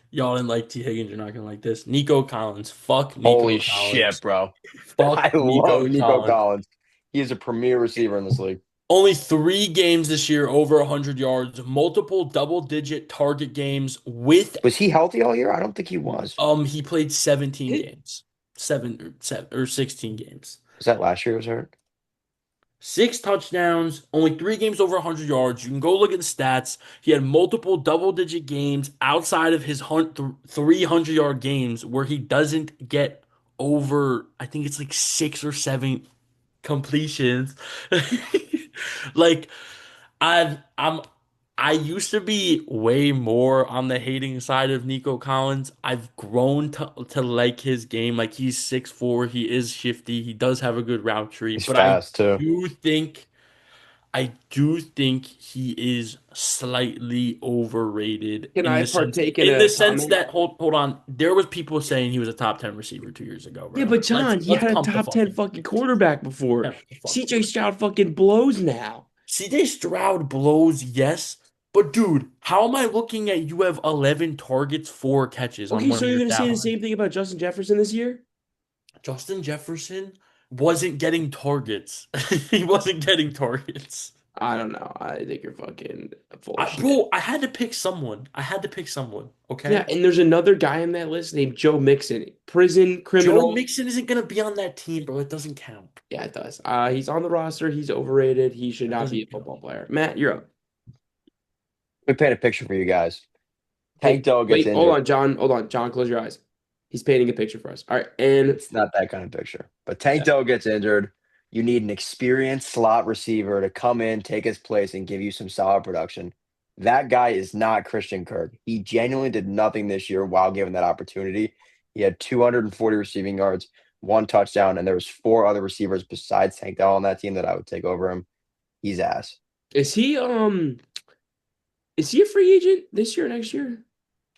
Y'all didn't like T. Higgins. You're not gonna like this. Nico Collins. Fuck Holy Nico shit, Collins. bro. Fuck I love Nico Nico Collins. Collins. He is a premier receiver in this league. Only 3 games this year over 100 yards, multiple double-digit target games with Was he healthy all year? I don't think he was. he played 17 games. 16 games. Was that last year he was hurt? 6 touchdowns, only 3 games over 100 yards. You can go look at the stats. He had multiple double-digit games outside of his 300-yard games where he doesn't get over, I think it's like 6 or 7 completions. Like I'm I used to be way more on the hating side of Nico Collins. I've grown to like his game. Like he's 6'4", he is shifty, he does have a good route tree, He's but I fast too. do think I do think he is slightly overrated Can in I the sense partake in a comment? that hold on, there was people saying he was a top 10 receiver 2 years ago, Yeah, bro. but John, he Let's had a pump the top 10 fucking fucking brakes. quarterback before. Pump the fucking CJ brakes. Stroud fucking blows now. CJ Stroud blows, yes. But dude, how am I looking at you have 11 targets, 4 catches on Okay, one so of you're your gonna stat say the lines? same thing about Justin Jefferson this year? Justin Jefferson wasn't getting targets. He wasn't getting targets. I don't know. I think you're fucking full of shit. Bro, I had to pick someone. I had to pick someone, Yeah, okay? and there's another guy on that list named Joe Mixon, prison Joe criminal. Mixon isn't gonna be on that team, bro. It doesn't count. Yeah, it does. He's on the roster. He's overrated. He should It not be doesn't a count. football player. Matt, you're up. Let me paint a picture for you guys. Tank Hey, Dell gets wait, hold injured. on, John. Hold on, John. Close your eyes. He's painting a picture for us. All right, and It's not that kind of picture. But Tank yeah. Dell gets injured. You need an experienced slot receiver to come in, take his place, and give you some solid production. That guy is not Christian Kirk. He genuinely did nothing this year while given that opportunity. He had 240 receiving yards, 1 touchdown, and there was 4 other receivers besides Tank Dell on that team that I would take over him. He's ass. Is he is he a free agent this year, next year?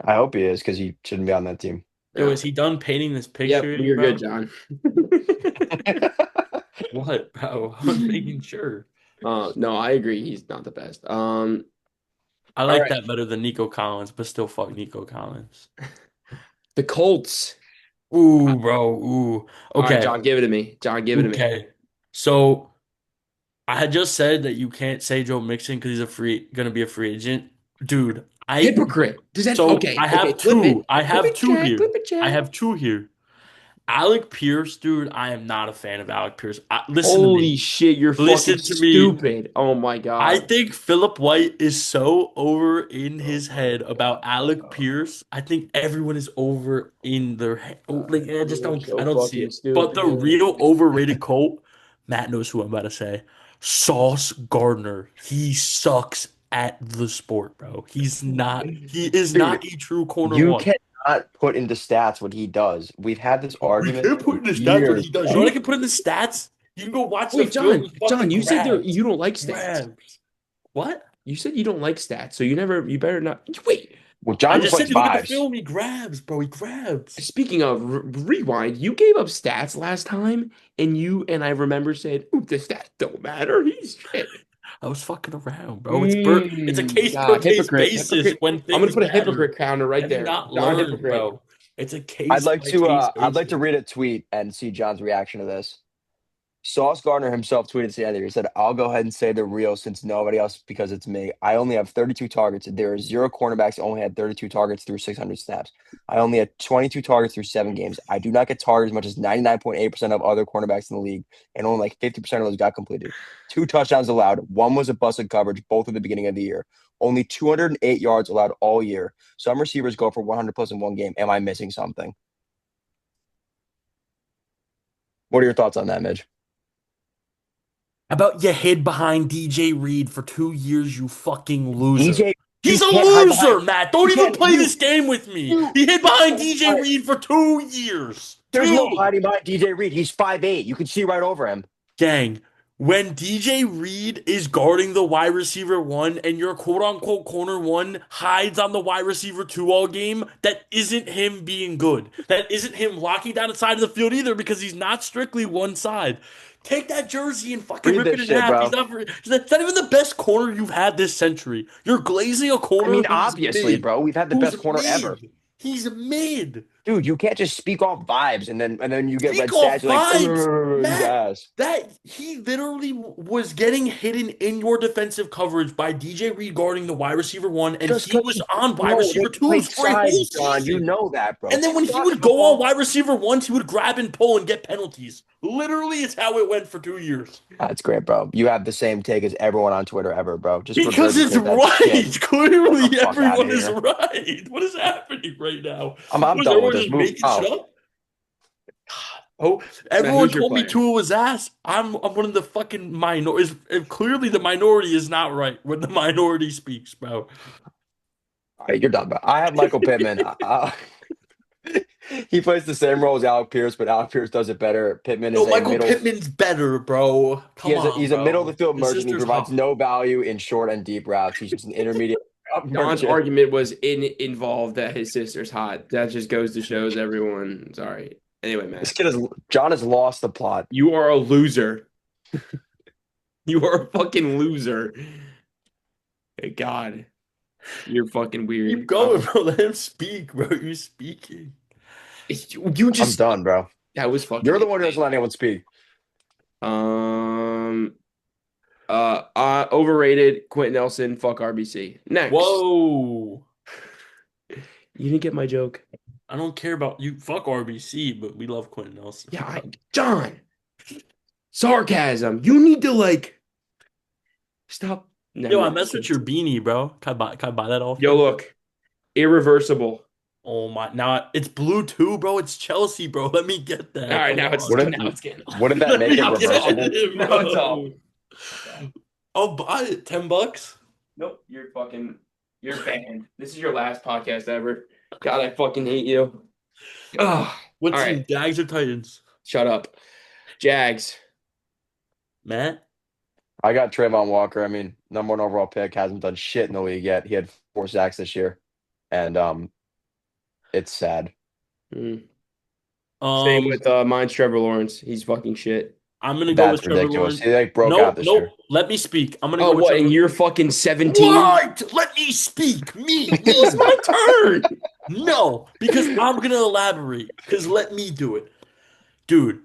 I hope he is because he shouldn't be on that team. Yo, No. is he done painting this Yep, picture yet, you're good, bro? John. What, bro? I was making sure. No, I agree. He's not the best. I All like right. that better than Nico Collins, but still fuck Nico Collins. The Colts. Ooh, bro. Ooh. All right, Okay. John, give it to me. John, give it to me. Okay. So I had just said that you can't say Joe Mixon because he's gonna be a free agent. Dude, Hypocrite. Does that so okay, okay, flip I it. Flip have it, two Chad. here. Flip it, I Chad. have two here. Alec Pierce, dude, I am not a fan of Alec Pierce. Listen to me. Holy shit, you're fucking Listen to me. stupid. Oh my I God. think Philip White is so over in his head about Alec Pierce. I think everyone is over in their head. Oh, like You're I so don't see fucking it. But the stupid. real overrated Colt, Matt knows who I'm about to say. Sauce Gardner. He sucks at the sport, bro. He is Dude, not a true corner you one. cannot put into stats what he does. We've had this We argument can't put for in the stats what years, he does. You know bro. what I can put in the stats? You can go watch the Wait, film John, and John, fucking you said grabs. you don't like stats. Grabs. What? You said you don't like stats, so you better not. Wait. Well, I John just just said likes you look at the vibes. film, he grabs, bro. He grabs. Speaking of rewind, you gave up stats last time, and I remember said, "Ooh, the stats don't matter. He's shit." I was fucking around, bro. It's a case per God, case hypocrite, basis hypocrite. when I'm gonna things put a matter. hypocrite counter right Have you there. not John learned, hypocrite. bro? It's a case by case I'd like to basis. read a tweet and see John's reaction to this. Sauce Gardner himself tweeted today. He said, "I'll go ahead and say they're real since nobody else because it's me. I only have 32 targets. There are zero cornerbacks that only had 32 targets through 600 snaps. I only had 22 targets through 7 games. I do not get targeted as much as 99.8% of other cornerbacks in the league, and only like 50% of those got completed. 2 touchdowns allowed. One was a busted coverage, both at the beginning of the year. Only 208 yards allowed all year. Some receivers go for 100 plus in one game. Am I missing something?" What are your thoughts on that, Midge? How about you hid behind DJ Reed for 2 years, you fucking loser? DJ, you He's a can't hide behind. loser, Matt. You Don't even can't. play this game with me. You. He hid behind DJ Reed for 2 years. There's no Two. hiding behind DJ Reed. He's 5'8". You can see right over him. Gang, when DJ Reed is guarding the wide receiver one and your quote unquote corner one hides on the wide receiver two all game, that isn't him being good. That isn't him locking down the side of the field either because he's not strictly one side. Take that jersey and fucking Read rip this it in shit, half. bro. He's not even the best corner you've had this century. You're glazing a I corner mean, obviously, bro. We've had the who's best corner ever. mid. He's mid. Dude, you can't just speak off vibes and then you get Speak red stats. off You're like, vibes, he's Matt. ass. That he literally was getting hidden in your defensive coverage by DJ Reed guarding the wide receiver one, and Just he because was on wide they receiver twos played for a whole sides, John. You season. know that, bro. And then Take when the he fucking would go on football. wide receiver ones, he would grab and pull and get penalties. Literally, it's how it went for 2 years. That's great, bro. You have the same take as everyone on Twitter ever, bro. Just Because it's regurgitate that shit. right. Get the Clearly, fuck out of everyone is here. right. What is happening right now? I'm Was done with everyone this. just Move. making shit Oh, up? Oh, Matt, everyone who's your told me player? Tua was ass. I'm one of the fucking minorities. Clearly, the minority is not right when the minority speaks, bro. all right, you're done, bro. I have Michael Pittman. He plays the same role as Alec Pierce, but Alec Pierce does it better. Pittman No, is a Michael middle. Pittman's better, bro. Come on, He's a middle of the bro. field His merchant. He sister's provides hot. no value in short and deep routes. He's just an intermediate route John's merchant. argument was involved that his sister's hot. That just goes to shows everyone. Sorry. Anyway, This Matt, kid has John has lost the plot. you are a loser. You are a fucking loser. Hey, God, you're fucking Keep weird. going, bro. Let him speak, bro. You're speaking. You I'm just done, bro. that was fucking You're the one who doesn't insane. let anyone speak. Um. Overrated. Quentin Nelson. Fuck RBC. Next. Whoa. You didn't get my joke. I don't care about you. Fuck RBC, but we love Quentin Nelson. Yeah, John. Sarcasm. You need to like stop. Never Yo, I mind. messed with your beanie, bro. Can I buy that off Yo, you? look. Irreversible. Oh my, now it's blue too, bro. It's Chelsea, bro. Let me get All that. right, Come now it's on. Wouldn't now it's getting wouldn't that Let make it me now it's get off. reversible? it, Now it's off. bro. I'll buy it. $10. Nope, you're banned. This is your last podcast ever. God, I fucking hate you. Oh, What all right, team? Jags or Titans? shut up. Jags. Matt? I got Trayvon Walker. I mean, number one overall pick, hasn't done shit in the league yet. He had 4 sacks this year, and it's sad. Mm. Same Um, with mine's Trevor Lawrence. He's fucking shit. I'm gonna go with That's Trevor ridiculous. Lawrence. He like broke out Nope, this nope. year. Let me speak. I'm gonna Oh, go with what? Trevor. And you're fucking 17? What? Let me speak. Me, It was me. my turn. No, because I'm gonna elaborate. Because let me do it. Dude,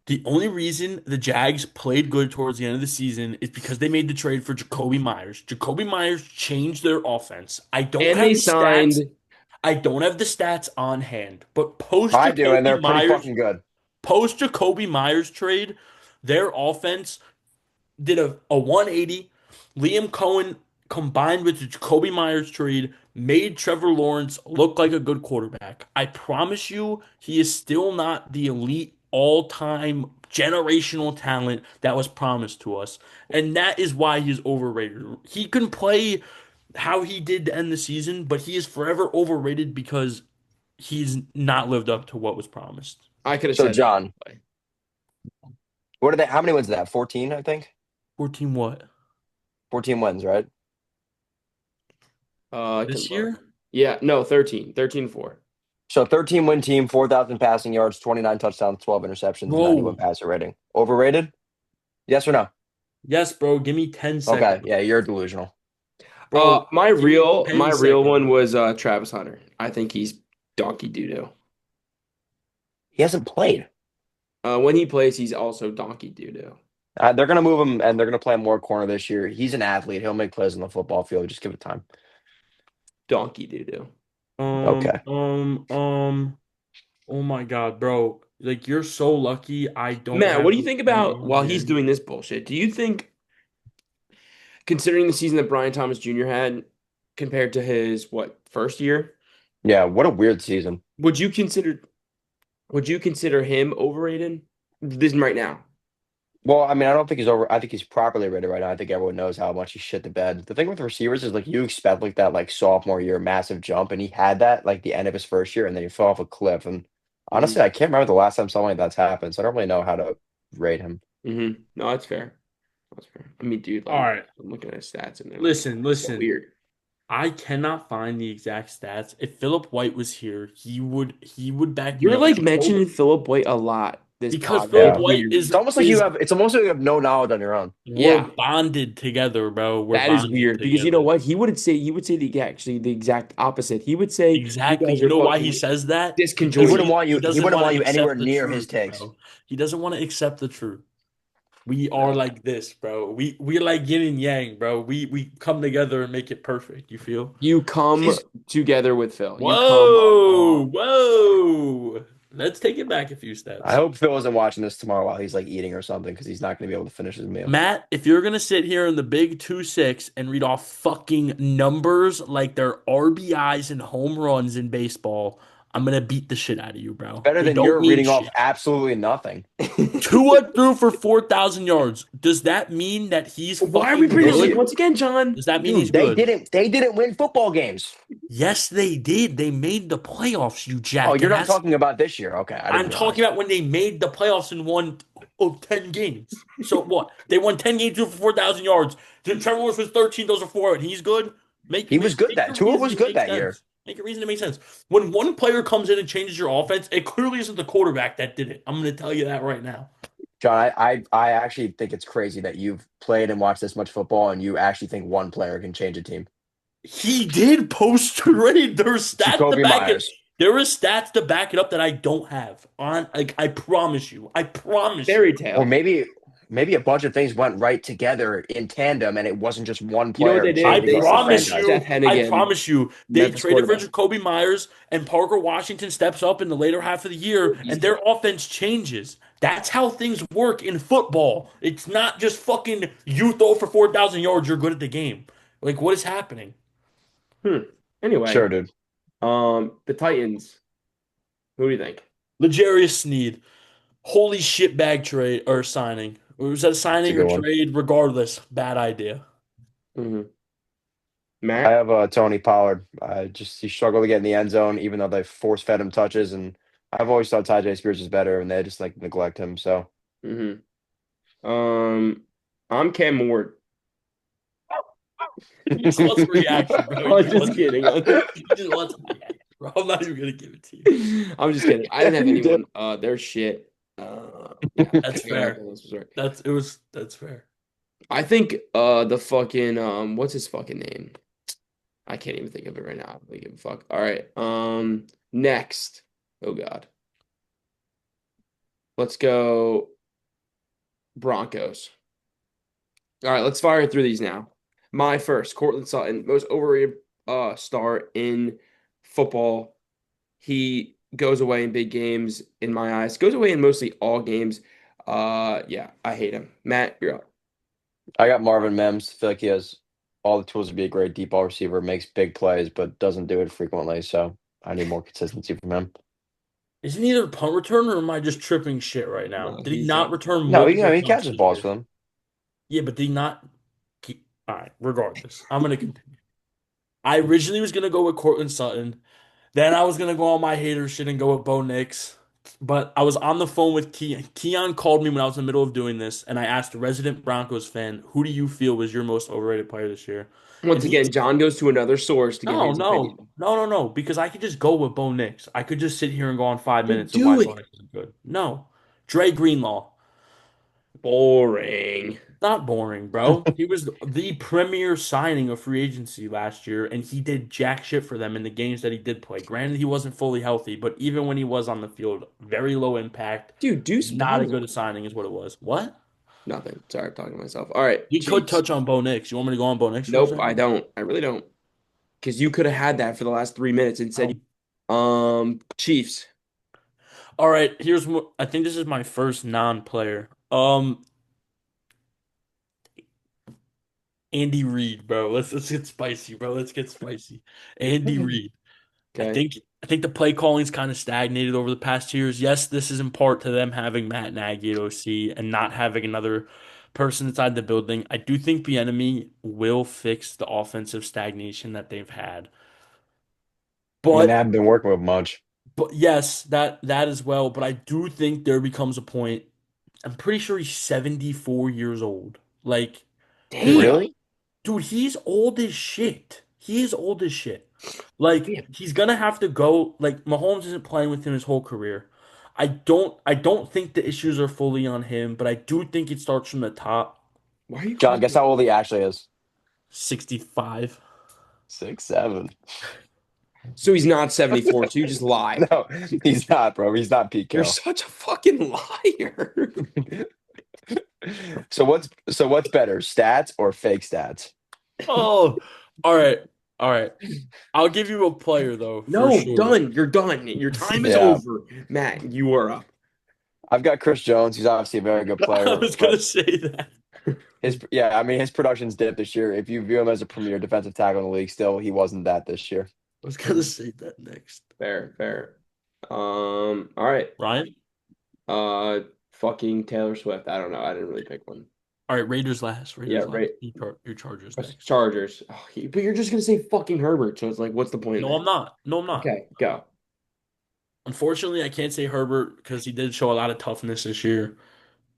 the only reason the Jags played good towards the end of the season is because they made the trade for Jacoby Myers. Jacoby Myers changed their offense. I don't And have they the stats. signed. I don't have the stats on hand, but I do, and they're pretty fucking good. Post Jacoby Myers trade, their offense did a 180. Liam Cohen combined with the Jacoby Myers trade made Trevor Lawrence look like a good quarterback. I promise you, he is still not the elite all-time generational talent that was promised to us. And that is why he's overrated. He can play how he did to end the season, but he is forever overrated because he's not lived up to what was promised. I could have So, said that. John, what are they? How many wins is that? 14, I think. 14 what? 14 wins, right? I can This look. year? Yeah, no, 13. 13-4. So 13 win team, 4,000 passing yards, 29 touchdowns, 12 interceptions, 91 Bro, passer rating. Overrated? Yes or no? Yes, bro. Give me 10 Okay, seconds. yeah, you're delusional. Bro, My give me real my 10 real one seconds. was Travis Hunter. I think he's donkey doo doo. He hasn't played. When he plays, he's also donkey doo doo. They're gonna move him, and they're gonna play him more corner this year. He's an athlete. He'll make plays on the football field. Just give it time. Donkey doo doo. Um, Okay. um, um, oh my God, bro. Like, you're so lucky I don't Matt, what have do you your think phone about on while he's here. doing this bullshit? Do you think, considering the season that Brian Thomas Jr. had compared to his what first year, Yeah, what a weird season. would you consider would you consider him overrated? This right now. Well, I mean, I don't think he's over. I think he's properly rated right now. I think everyone knows how much he shit the bed. The thing with receivers is like you expect like that like sophomore year massive jump, and he had that like the end of his first year, and then he fell off a cliff. And honestly, Hmm. I can't remember the last time something like that's happened, so I don't really know how to rate him. No, that's fair. That's fair. I mean, dude, All like right. I'm looking at his stats and they're like Listen, so listen. weird. I cannot find the exact stats. If Philip White was here, he would back me You're up. like So, mentioning Philip White a lot this because pod, and Philip it's Yeah, White weird. it's almost like you is have. It's almost like you have no knowledge on your own. we're Yeah, bonded together, bro. We're that is bonded weird because you know together. what? He would say the exact opposite. He would say you Exactly. guys You are know why he fucking says that? He Because disconjoined. wouldn't he want he you. He doesn't wouldn't want to want you anywhere accept the near his truth, takes. bro. He doesn't want to accept the truth. We are No. like this, bro. We're like yin and yang, bro. We come together and make it perfect. You feel? You come He's. together with Phil. You come Whoa, along. whoa. Let's take it back a few I steps. hope Phil isn't watching this tomorrow while he's like eating or something because he's not going to be able to finish his meal. Matt, if you're gonna sit here in the big 2-6 and read off fucking numbers like they're RBIs and home runs in baseball, I'm gonna beat the shit out of you, bro. Better They than don't you're mean reading off shit. absolutely nothing. Tua threw for 4,000 yards. Does that mean that he's Why are we fucking bringing it like good? You, once again, John? Does that mean he's dude, good? they didn't win football games. Yes, they did. They made the playoffs, you Oh, you're not jackass. talking about this year. Okay, I didn't I'm talking realize. about when they made the playoffs and won 10 games. So what? They won 10 games, threw for 4,000 yards. Trevor Lawrence was 13, those are four, and he's good. He was good Make that your Tua was reasoning good make that year. sense. Make your reasoning make sense. When one player comes in and changes your offense, it clearly isn't the quarterback that did it. I'm going to tell you that right now. John, I actually think it's crazy that you've played and watched this much football and you actually think one player can change a team. He did post trade. There's stats to Jacoby back it. Myers. There is stats to back it up that I don't have. On like I promise you. I promise you. Fairy Or tale. maybe a bunch of things went right together in tandem and it wasn't just one You know what player they did? I changing They the promise signed franchise. Seth you. I Hennigan, promise you. They Memphis traded for quarterback. Jacoby Myers and Parker Washington steps up in the later half of the year He's and their good. offense changes. That's how things work in football. It's not just fucking you throw for 4,000 yards, you're good at the game. Like what is happening? Hmm. Anyway, Sure, dude. the Titans. Who do you think? L'Jarius Sneed. Holy shit bag trade or signing. Was that a It's a signing or good one. trade? Regardless, bad idea. Hmm. I Matt? have Tony Pollard. I just he struggled to get in the end zone, even though they force fed him touches. And I've always thought Tajay Spears is better, and they just like neglect him. So Hmm. Um, I'm Cam Ward. He just wants a reaction, bro. He I'm just just wants a kidding. reaction. He just wants a reaction, bro. I'm not even gonna give it to you. I'm just kidding. I didn't have you did. anyone. They're shit. Yeah, That's I got fair. this was right. That's fair. I think the fucking what's his fucking name? I can't even think of it right now. I don't give a fuck. All right. Next. Oh God. Let's go Broncos. All right, let's fire through these now. My first, Cortland Sutton, most overrated star in football. He goes away in big games in my eyes. Goes away in mostly all games. Yeah, I hate him. Matt, you're up. I got Marvin Mims. Feel like he has all the tools to be a great deep ball receiver. Makes big plays, but doesn't do it frequently. So I need more consistency from him. Isn't he either punt returner or am I just tripping shit right now? No, Did he he's not return No, multiple he punts catches this balls year? for them. Yeah, but did he not keep all right, regardless. I'm gonna continue. I originally was gonna go with Cortland Sutton. Then I was gonna go on my hater shit and go with Bo Nix. But I was on the phone with Keon. Keon called me when I was in the middle of doing this, and I asked a resident Broncos fan, who do you feel was your most overrated player this year? And once he again, John goes to another source to get no, his no, opinion. no, no, no, because I could just go with Bo Nix. I could just sit here and go on 5 minutes of why Do Bo it. Nix is good. No. Dre Greenlaw. Boring. Not boring, bro. He was the premier signing of free agency last year, and he did jack shit for them in the games that he did play. Granted, he wasn't fully healthy, but even when he was on the field, very low impact. Dude, Deuce Not a Vaughn. good signing, is what it was. What? Nothing. Sorry, I'm talking to myself. All right, You could Chiefs. touch on Bo Nix. You want me to go on Bo Nix for a Nope, I second? don't. I really don't. Because you could have had that for the last 3 minutes and said, Oh. Chiefs. All right, here's what I think this is my first non-player. Andy Reid, bro. Let's get spicy, bro. Let's get spicy. Andy Reid. I Okay. think I think the play calling's kind of stagnated over the past 2 years. Yes, this is in part to them having Matt Nagy at OC and not having another person inside the building. I do think Bieniemy will fix the offensive stagnation that they've had. I mean, they But haven't been working with much. yes, that as well. But I do think there becomes a point. I'm pretty sure he's 74 years old. Like, dude, Damn. Really? dude, he's old as shit. He is old as shit. Like Damn. he's gonna have to go. Like Mahomes isn't playing with him his whole career. I don't think the issues are fully on him, but I do think it starts from the top. Why are you John, calling guess me? how old he actually is? 65. 6'7". So he's not 74, so you just lied. No, he's not, bro. He's not Pete You're Carroll. such a fucking liar. So what's better, stats or fake stats? Oh, all right, all right. I'll give you a player though for No, sure. done. You're done. Your time is Yeah, over. Matt, you are up. I've got Chris Jones. He's obviously a very good I player, was but gonna say that. I mean, his production's dipped this year. If you view him as a premier defensive tackle in the league, still he wasn't that this year. I was gonna say that next. Fair, fair. All right. Ryan. Uh, fucking Taylor Swift. I don't know. I didn't really pick one. All right, Raiders last. Yeah, Raiders last. right. Your Chargers next. Chargers. Oh, but you're just gonna say fucking Herbert, so it's like, what's the point in No, that? I'm not. No, I'm not. Okay, go. Unfortunately, I can't say Herbert because he did show a lot of toughness this year.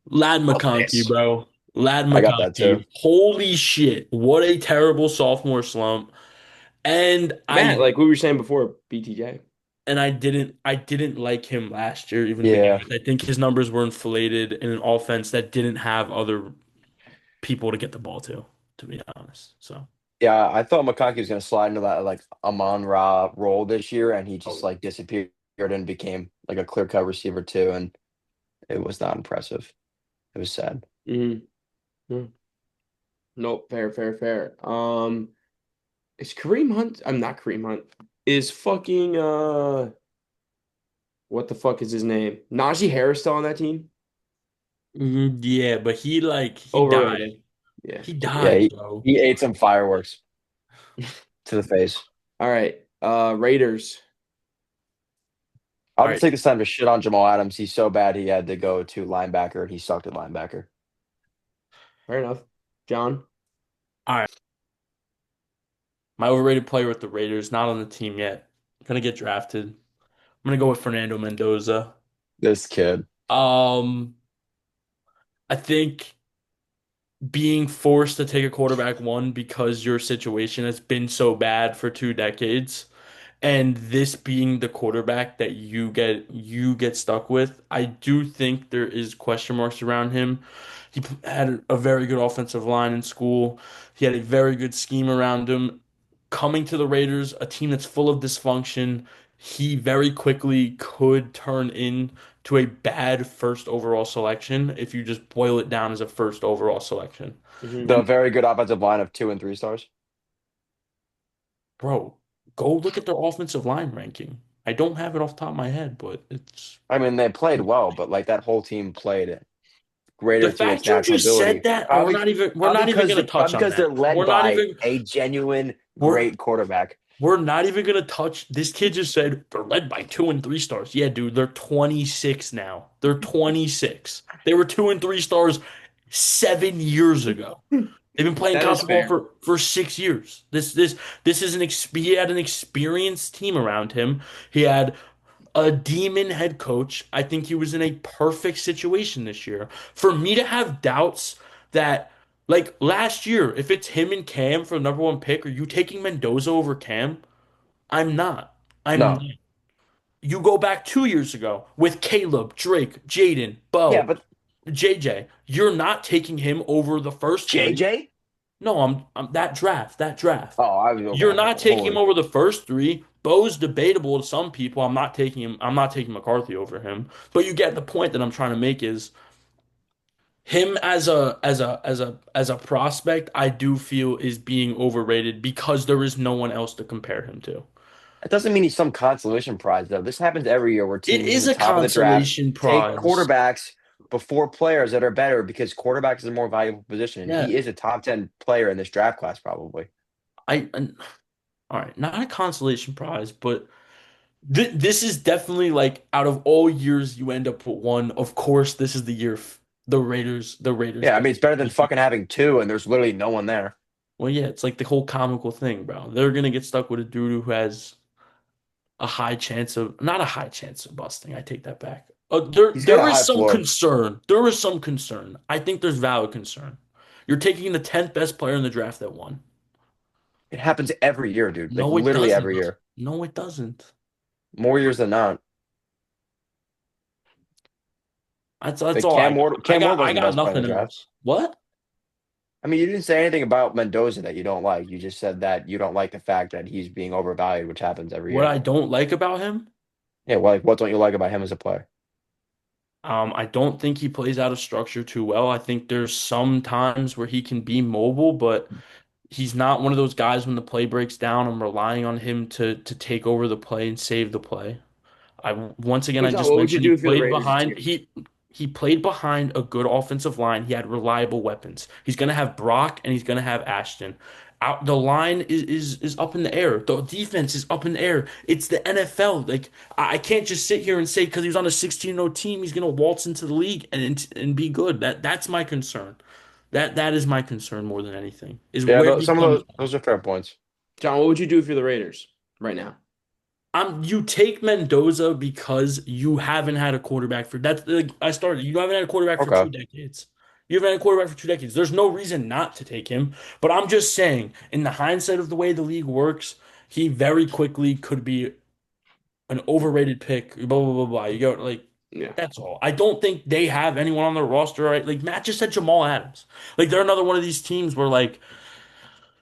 Lad McConkey, Toughness. bro. Lad I got that too. McConkey. Holy shit. What a terrible sophomore slump. And Matt, I like we were saying before, BTJ. and I didn't like him last year even to begin Yeah, with. I think his numbers were inflated in an offense that didn't have other people to get the ball to be honest. So, yeah. I thought McConkey was going to slide into that like Amon Ra role this year, and he just oh, like disappeared and became like a clear cut receiver too, and it was not impressive. It was sad. Mm-hmm. Nope, fair, fair, fair. Is Kareem Hunt? I'm not Kareem Hunt. Is fucking what the fuck is his name? Najee Harris still on that team? yeah, but he Overrated. died. Yeah. He Yeah, died, bro. he ate some fireworks to the face. All right. Raiders. I'll All just right. take this time to shit on Jamal Adams. He's so bad he had to go to linebacker, and he sucked at linebacker. Fair enough. John. All right. My overrated player with the Raiders, not on the team yet. Gonna get drafted. I'm gonna go with Fernando Mendoza. This kid. Um, I think being forced to take a quarterback one because your situation has been so bad for 2 decades, and this being the quarterback that you get stuck with, I do think there is question marks around him. He had a very good offensive line in school. He had a very good scheme around him. Coming to the Raiders, a team that's full of dysfunction, he very quickly could turn into a bad first overall selection if you just boil it down as a first overall selection. Hmm. The And very good offensive line of 2 and 3 stars. bro, go look at their offensive line ranking. I don't have it off the top of my head, but it's I mean, they played well, but like that whole team played the greater to its fact you natural just said ability. that, Probably, we're probably not even because gonna probably touch on because they're that. led by a genuine We're great quarterback. we're not even gonna touch this kid just said they're led by 2 and 3 stars. Yeah, dude, they're 26 now. They're 26. They were 2 and 3 stars 7 years ago. They've been playing That is college ball fair. for 6 years. This is he had an experienced team around him. He had a demon head coach. I think he was in a perfect situation this year. For me to have doubts that, like last year, if it's him and Cam for the number one pick, are you taking Mendoza over Cam? I'm not. I'm No, not. You go back 2 years ago with Caleb, Drake, Jaden, yeah, Bo. but JJ, you're not taking him over the first three. JJ? No, I'm that draft, that draft. Oh, I was You're okay. not taking him Holy. over the first three. Bo's debatable to some people. I'm not taking him. I'm not taking McCarthy over him. But you get the point that I'm trying to make is him as a prospect, I do feel is being overrated because there is no one else to compare him to. That doesn't mean he's some consolation prize, though. This happens every year where It teams in is the a top of the draft consolation take prize. quarterbacks before players that are better because quarterback is a more valuable position, and Yeah, he is a top 10 player in this draft class, probably. I all right, not a consolation prize, but this is definitely like out of all years you end up with one. Of course, this is the year the Raiders Yeah, I get. mean, it's better than fucking having two, and there's literally no one there. Well, yeah, it's like the whole comical thing, bro. They're gonna get stuck with a dude who has a high chance of not a high chance of busting. I take that back. There He's got a there is high some floor. concern. There is some concern. I think there's valid concern. You're taking the 10th best player in the draft that won. It happens every year, dude. Like No, it literally doesn't. every year. No, it doesn't. More years than not. That's Like all I Cam got. Ward, I Cam got Ward I wasn't the got best player in the nothing draft. else. What? I mean, you didn't say anything about Mendoza that you don't like. You just said that you don't like the fact that he's being overvalued, which happens every What year. I don't like about him? Yeah, well, like, what don't you like about him as a player? I don't think he plays out of structure too well. I think there's some times where he can be mobile, but he's not one of those guys when the play breaks down. I'm relying on him to take over the play and save the play. Once again Hey I John, just what would you mentioned he do if you're the played Raiders this behind year? he played behind a good offensive line. He had reliable weapons. He's gonna have Brock and he's gonna have Ashton. Out the line is up in the air. The defense is up in the air. It's the NFL. Like I can't just sit here and say because he was on a 16-0 team, he's gonna waltz into the league and be good. That's my concern. That is my concern more than anything. Is Yeah, where he some of comes those are fair points. John, what would you do if you're the Raiders right now? you take Mendoza because you haven't had a quarterback for that's like I started. You haven't had a quarterback for Okay. 2 decades. You haven't had a quarterback for 2 decades. There's no reason not to take him. But I'm just saying, in the hindsight of the way the league works, he very quickly could be an overrated pick. Blah blah blah blah. You go like Yeah. that's all. I don't think they have anyone on their roster. Right? Like Matt just said, Jamal Adams. Like they're another one of these teams where like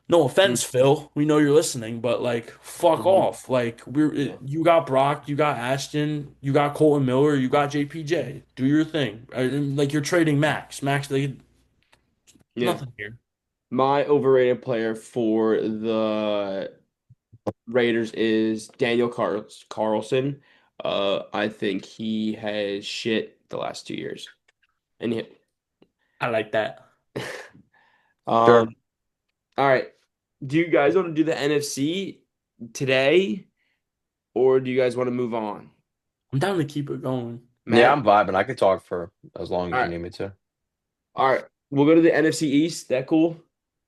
no offense, Phil. We know you're listening, but like, fuck Mm-hmm. off. Like, Yeah. you got Brock, you got Ashton, you got Colton Miller, you got JPJ. Do your thing. Like, you're trading Max. Max, they Yeah. nothing here. My overrated player for the Raiders is Daniel Carlson. I think he has shit the last 2 years. And he, I like that. um, Sure. all right. Do you guys want to do the NFC today, or do you guys want to move on? I'm down to keep it going. Yeah, Matt? I'm vibing. I could talk for as long All as you right. need me to. All right. We'll go to the NFC East. That cool?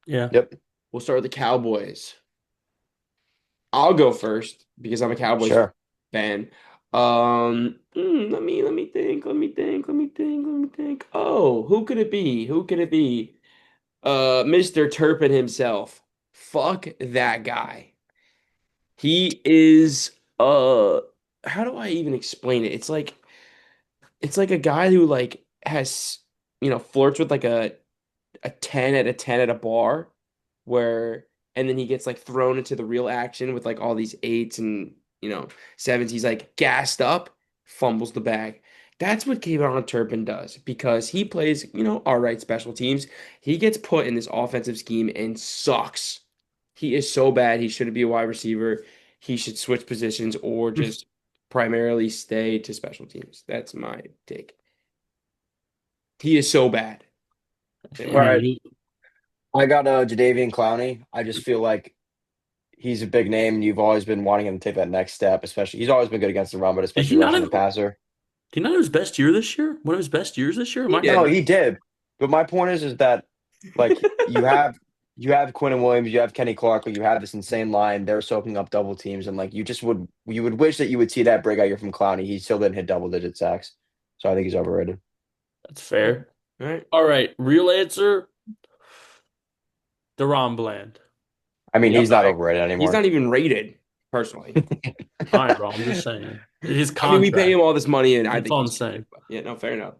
Yeah, Yep. We'll start with the Cowboys. I'll go first because I'm a Cowboys Sure. fan. Let me think. Oh, who could it be? Who could it be? Mr. Turpin himself. Fuck that guy. He is how do I even explain it? It's like a guy who like has flirts with like a 10 at a 10 at a bar where and then he gets like thrown into the real action with like all these eights and sevens. He's like gassed up, fumbles the bag. That's what Kayvon Turpin does because he plays, all right special teams. He gets put in this offensive scheme and sucks. He is so bad. He shouldn't be a wide receiver. He should switch positions or just primarily stay to special teams. That's my take. He is so bad. All and right. you, I got Jadeveon Clowney. I just feel like he's a big name, and you've always been wanting him to take that next step, especially he's always been good against the run, but did he especially not rushing the have? passer. Did he not have his best year this year? One of his best years this year? Am He I did. No, crazy? he did. But my point is that like you have Quinn Williams, you have Kenny Clark, but you have this insane line. They're soaking up double teams, and like you would wish that you would see that breakout year from Clowney. He still didn't hit double digit sacks, so I think he's overrated. That's All fair. right. All right, real answer, Deron Bland. I mean, Yeah, he's not overrated he's anymore. not even rated, personally. All right, bro. I'm just saying his I mean, we pay him contract. all this money, and I That's think all I'm he's saying. good. But yeah, no, fair enough.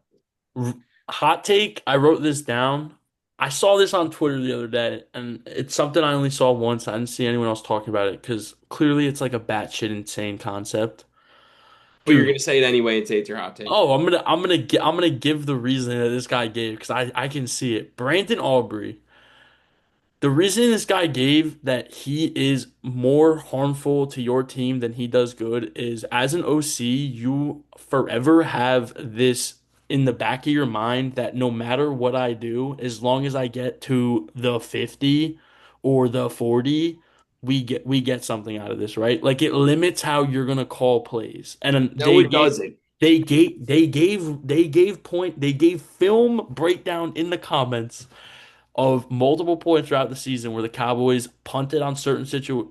Hot take, I wrote this down. I saw this on Twitter the other day, and it's something I only saw once. I didn't see anyone else talking about it because clearly it's like a batshit insane concept. But you're Dude, gonna say it anyway and say it's your hot take. oh, I'm gonna give the reason that this guy gave because I can see it. Brandon Aubrey. The reason this guy gave that he is more harmful to your team than he does good is as an OC, you forever have this in the back of your mind that no matter what I do, as long as I get to the 50 or the 40, we get something out of this, right? Like it limits how you're gonna call plays. And then No, it doesn't. they gave film breakdown in the comments of multiple points throughout the season where the Cowboys punted on certain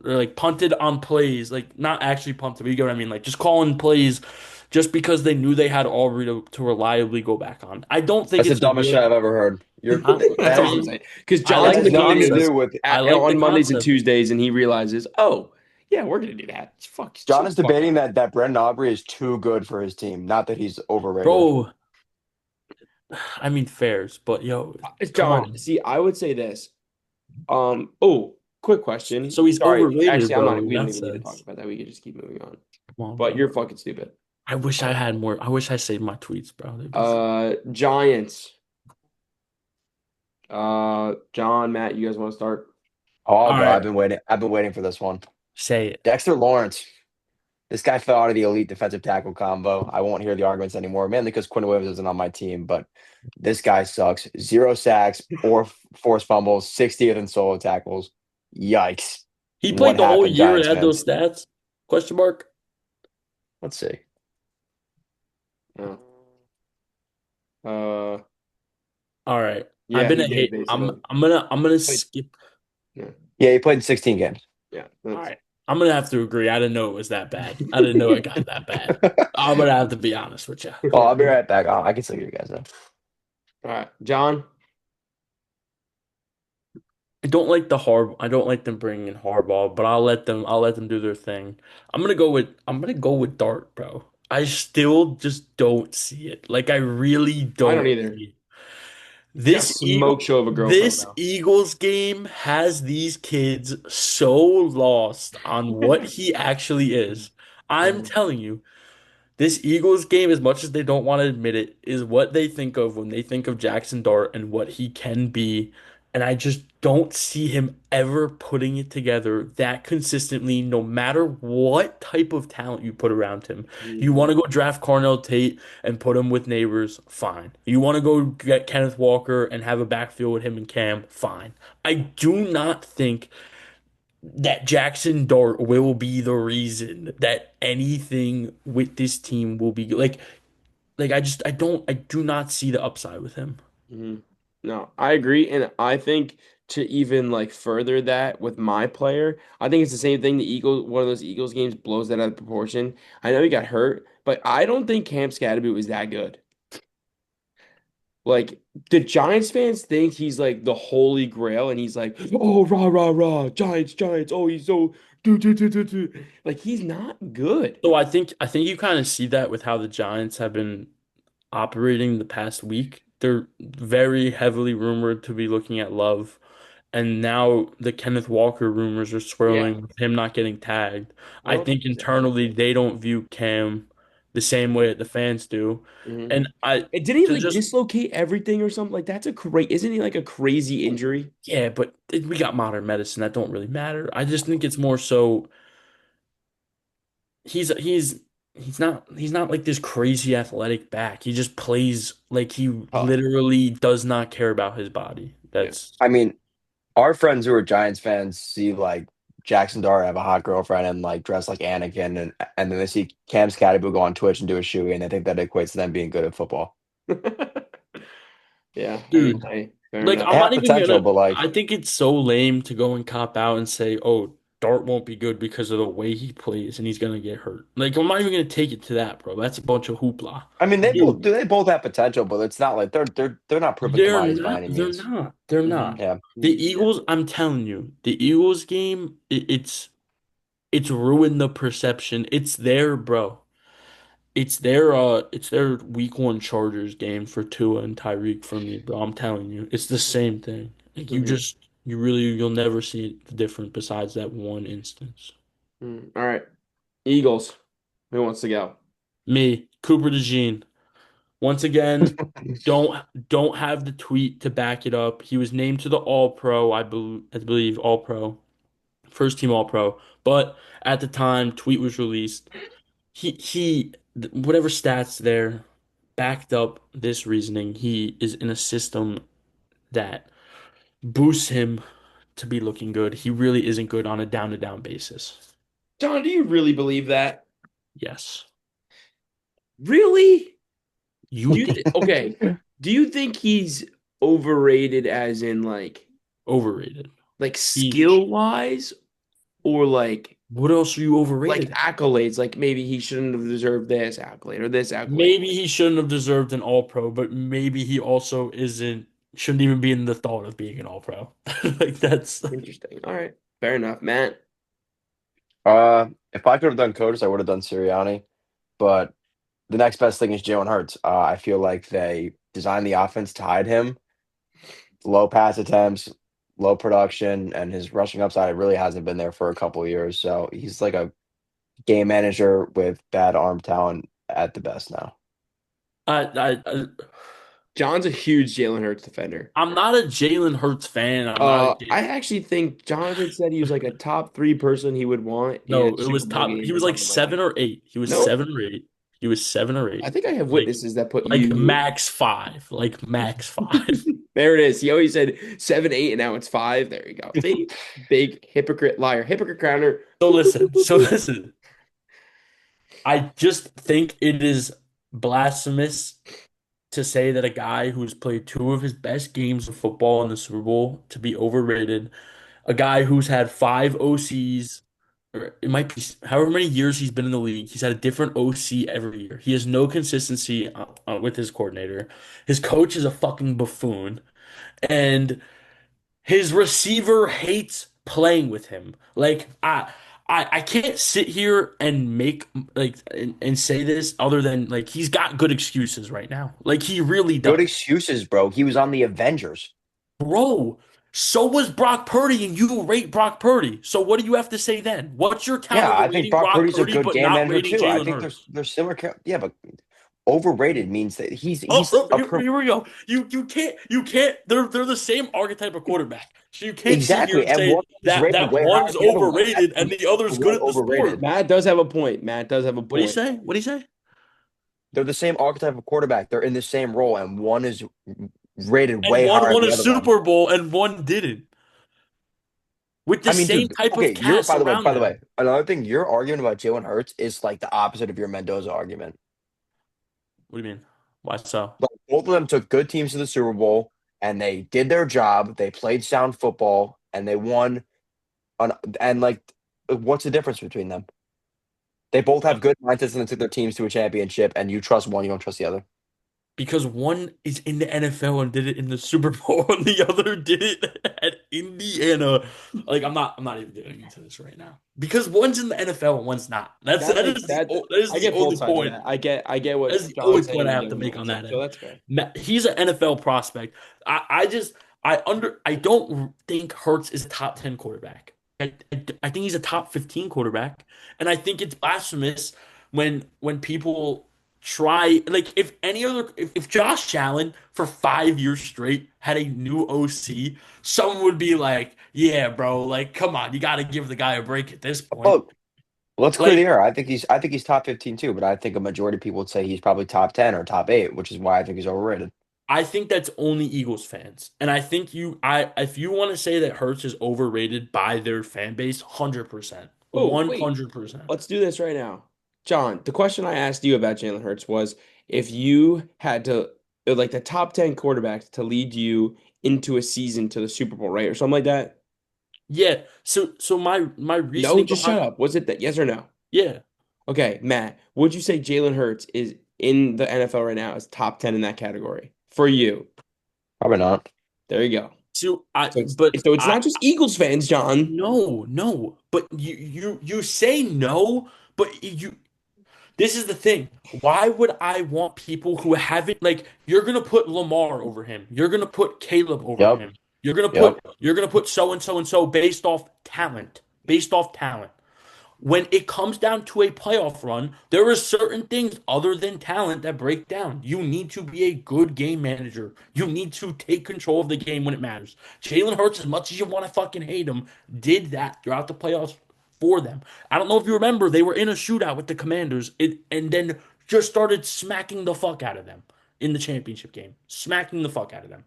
or like punted on plays, like not actually punted, but you get what I mean, like just calling plays just because they knew they had Aubrey to reliably go back on. I don't think That's the it's a dumbest shit good. I've ever heard. You're That's that all I'm is saying. Because I John's that like the has nothing debating to this do concept. with I like the on Mondays and concept. Tuesdays, and he realizes, oh, yeah, we're gonna do that. John Chill the is fuck debating out. that Brendan Aubrey is too good for his team, not that he's overrated. Bro, I mean fairs, but yo, come John, on. see, I would say this. Oh, quick question. So he's Sorry, overrated, actually, I'm bro, not. in We don't that even need to talk sense. about that. We could just keep moving on. Come on, But bro. you're fucking stupid. I wish I had more. I wish I saved my tweets, bro. They'd be Giants. John, Matt, you guys want to start? Oh, I'll all go. right. I've been waiting for this one. Say it. Dexter Lawrence. This guy fell out of the elite defensive tackle combo. I won't hear the arguments anymore, mainly because Quinn Williams isn't on my team, but this guy sucks. Zero sacks or forced fumbles, 60th in solo tackles. Yikes. He What played the whole happened, year and Giants had those fans? stats? Question mark. Let's see. Yeah. Uh, All right. I've yeah, been he a did hate. basically. I'm gonna Like, skip. yeah, Yeah, he played in 16 games. yeah. All That's right. I'm gonna have to agree. I didn't know it was that bad. I didn't know it got that bad. I'm gonna have to be honest with you. Well, I'll be right back. I can still hear you guys though. all right, John. I don't like them bringing in Harbaugh, but I'll let them do their thing. I'm gonna go with Dart, bro. I still just don't see it. Like I really I don't don't either. see it. He's got a smoke show of a girlfriend, This bro. Eagles game has these kids so lost on what he actually is. I'm Mhm. telling you, this Eagles game, as much as they don't want to admit it, is what they think of when they think of Jackson Dart and what he can be. And I just don't see him ever putting it together that consistently, no matter what type of talent you put around him. You want to go draft Carnell Tate and put him with neighbors, fine. You want to go get Kenneth Walker and have a backfield with him and Cam, fine. I do not think that Jackson Dart will be the reason that anything with this team will be like I do not see the upside with him. Mhm. No, I agree, and I think to even like further that with my player, I think it's the same thing. The Eagles, one of those Eagles games blows that out of proportion. I know he got hurt, but I don't think Cam Scatterby was that good. Like the Giants fans think he's like the holy grail, and he's like, oh rah rah rah, Giants, Giants. Oh, he's so do do do do do. Like he's not good. So I think you kind of see that with how the Giants have been operating the past week. They're very heavily rumored to be looking at Love. And now the Kenneth Walker rumors are Yeah, swirling with him not getting tagged. I I don't think think he's that good. internally they don't view Cam the same way that the fans do. Hmm. And I And didn't he to like just dislocate everything or something? Like that's a crazy. Isn't he like a crazy injury? yeah, but we got modern medicine that don't really matter. I just think it's more so he's he's he's not like this crazy athletic back. He just plays like he Oh, literally does not care about his body. Yeah. That's I mean, our friends who are Giants fans see like Jackson Dart have a hot girlfriend and like dress like Anakin, and then they see Cam Scatterbo go on Twitch and do a shoey, and they think that equates to them being good at football. Yeah, I mean, dude. hey, fair Like enough. They I'm not have even potential, gonna. but like, I think it's so lame to go and cop out and say, "Oh, Dart won't be good because of the way he plays and he's gonna get hurt." Like I'm not even gonna take it to that, bro. That's a bunch of hoopla, I mean, dude. they both have potential, but it's not like they're not proven commodities by any They're means. not. They're Hmm. not. Yeah, The Yeah. Eagles. I'm telling you, the Eagles game. It's ruined the perception. It's there, bro. it's their week one Chargers game for Tua and Tyreek for me, bro. I'm telling you, it's the same thing. Like Hmm. you'll never see the difference besides that one instance. All right. Eagles. Who wants to go? Me, Cooper DeJean. Once again, don't have the tweet to back it up. He was named to the All Pro, I believe All Pro, first team All Pro. But at the time, tweet was released. Whatever stats there backed up this reasoning. He is in a system that boosts him to be looking good. He really isn't good on a down to down basis. John, do you really believe that? Yes. Really? You think Okay. Do you think he's overrated as in overrated. like He skill wise or What else are you like overrated at? accolades? Like maybe he shouldn't have deserved this accolade or this accolade. Maybe he shouldn't have deserved an all pro, but maybe he also isn't shouldn't even be in the thought of being an all pro. Like that's Interesting. All right. Fair enough, Matt. If I could have done Coders, I would have done Sirianni. But the next best thing is Jalen Hurts. I feel like they designed the offense to hide him. Low pass attempts, low production, and his rushing upside really hasn't been there for a couple of years. So he's like a game manager with bad arm talent at the best now. I John's a huge Jalen Hurts defender. I'm not a Jalen Hurts fan. I'm not a I actually think Jonathan said he was like a top three person he would want in No, a it Super was Bowl top. He game or was like something like that. 7 or 8. He was Nope. 7 or 8. He was seven or I eight. think I have Like witnesses that put like you. max five. Like max five. There it is. He always said 7, 8, and now it's 5. There you go. See, big hypocrite, liar, hypocrite crowner. So Boop, boop, listen. boop, So boop, boop. listen. I just think it is blasphemous to say that a guy who's played two of his best games of football in the Super Bowl to be overrated, a guy who's had five OCs, or it might be however many years he's been in the league, he's had a different OC every year. He has no consistency with his coordinator. His coach is a fucking buffoon, and his receiver hates playing with him. Like I can't sit here and make and say this other than like he's got good excuses right now. Like he really Good does. excuses, bro. He was on the Avengers. Bro, so was Brock Purdy and you rate Brock Purdy. So what do you have to say then? What's your Yeah, counter to I think rating Brock Brock Purdy's a Purdy good but game not manager rating too. I Jalen think Hurts? they're similar. Yeah, but overrated means that Oh, he's a here we go. You can't. They're the same archetype of quarterback. So you can't sit here exactly, and and say one is that rated that way higher one's than the other one. That's overrated and the other's good real at the sport. overrated. Matt does have a point. Matt does have a What do you point. say? What do you say? They're the same archetype of quarterback. They're in the same role, and one is rated And way one higher than won the a other one. Super Bowl and one didn't, with the I mean, same dude. type of Okay, you're cast around by the them. way, another thing you're arguing about Jalen Hurts is like the opposite of your Mendoza argument. What do you mean? Why so? Like both of them took good teams to the Super Bowl, and they did their job. They played sound football, and they won. On and like, what's the difference between them? They both have good mindsets and they took their teams to a championship, and you trust one, you don't trust the other. Because one is in the NFL and did it in the Super Bowl, and the other did it at Indiana. Like I'm not even getting into this right now. Because one's in the NFL and one's not. That That makes is the that. that is I the get both only sides of point. that. I get what That's the only John's point saying. I I have get to what make on Matt's saying. that So end. that's fair. He's an NFL prospect. I just I don't think Hurts is a top 10 quarterback. I think he's a top 15 quarterback, and I think it's blasphemous when people try like if Josh Allen for 5 years straight had a new OC, someone would be like, yeah, bro, like come on, you got to give the guy a break at this point. Oh, let's clear Like the air. I think he's top 15 too, but I think a majority of people would say he's probably top 10 or top 8, which is why I think he's overrated. I think that's only Eagles fans. And I think I if you want to say that Hurts is overrated by their fan base, 100%. Oh, wait. 100%. Let's do this right now. John, the question I asked you about Jalen Hurts was if you had to, like the top 10 quarterbacks to lead you into a season to the Super Bowl, right? Or something like that. Yeah. So my No, reasoning just shut behind up. Was it that? Yes or no? yeah, Okay, Matt, would you say Jalen Hurts is in the NFL right now as top 10 in that category for you? Probably not. There you go. so I So it's but so it's I not just Eagles fans, John. no, no. But you say no, but This is the thing. Why would I want people who haven't like you're gonna put Lamar over him. You're gonna put Caleb over Yep. him. Yep. You're gonna put so and so and so based off talent. Based off talent. When it comes down to a playoff run, there are certain things other than talent that break down. You need to be a good game manager. You need to take control of the game when it matters. Jalen Hurts, as much as you want to fucking hate him, did that throughout the playoffs for them. I don't know if you remember, they were in a shootout with the Commanders and then just started smacking the fuck out of them in the championship game. Smacking the fuck out of them.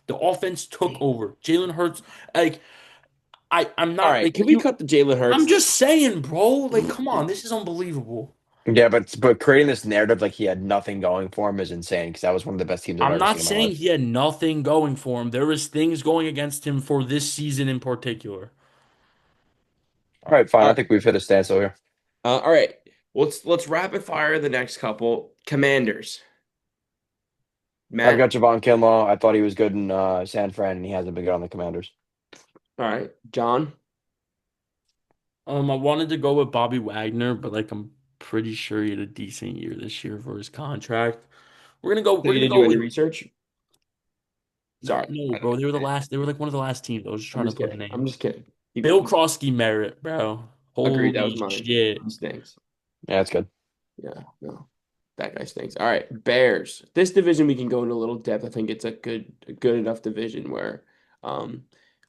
The offense took over. Jalen Hurts, like, I'm All not right, like can we you. cut the Jalen I'm Hurts? just saying, bro. Like, come on, this is unbelievable. Yeah, but creating this narrative like he had nothing going for him is insane because that was one of the best teams I've I'm ever not seen in my saying life. he had nothing going for him. There was things going against him for this season in particular. All right, fine. All I right, think we've hit a standstill here. all right. Let's rapid fire the next couple. Commanders. I've Matt. got Javon Kinlaw. I thought he was good in San Fran, and he hasn't been good on the Commanders. All right, John. I wanted to go with Bobby Wagner, but like I'm pretty sure he had a decent year this year for his contract. So We're you gonna didn't do go any with research? Sorry. no, bro. They were like one of the last teams. I was just I'm trying to just put a kidding. I'm name. just kidding. Keep Bill going. Krosky Merritt, bro. Agreed. That was Holy mine. shit. He stinks. Yeah, that's good. Yeah, no. That guy stinks. All right, Bears. This division we can go into a little depth. I think it's a good enough division where um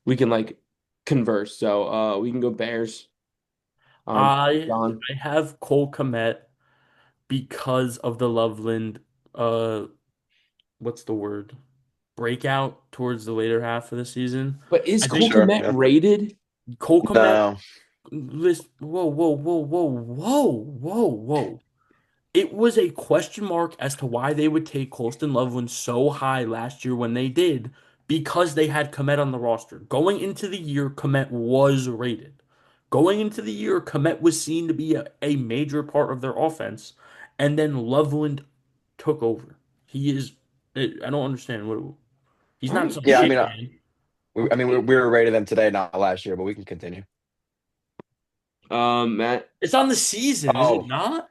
we can like converse. So we can go Bears. I John. I have Cole Kmet because of the Loveland uh what's the word? Breakout towards the later half of the season. But is I For Cole think sure. Kmet Yeah. rated? Cole Kmet No. list whoa. It was a question mark as to why they would take Colston Loveland so high last year when they did, because they had Komet on the roster. Going into the year, Komet was rated. Going into the year, Komet was seen to be a major part of their offense, and then Loveland took over. He is, I don't understand what he's All not right. some Yeah, shit man. we were rated them today, not last year, but we can continue. Matt. It's on the season, is it Oh, not?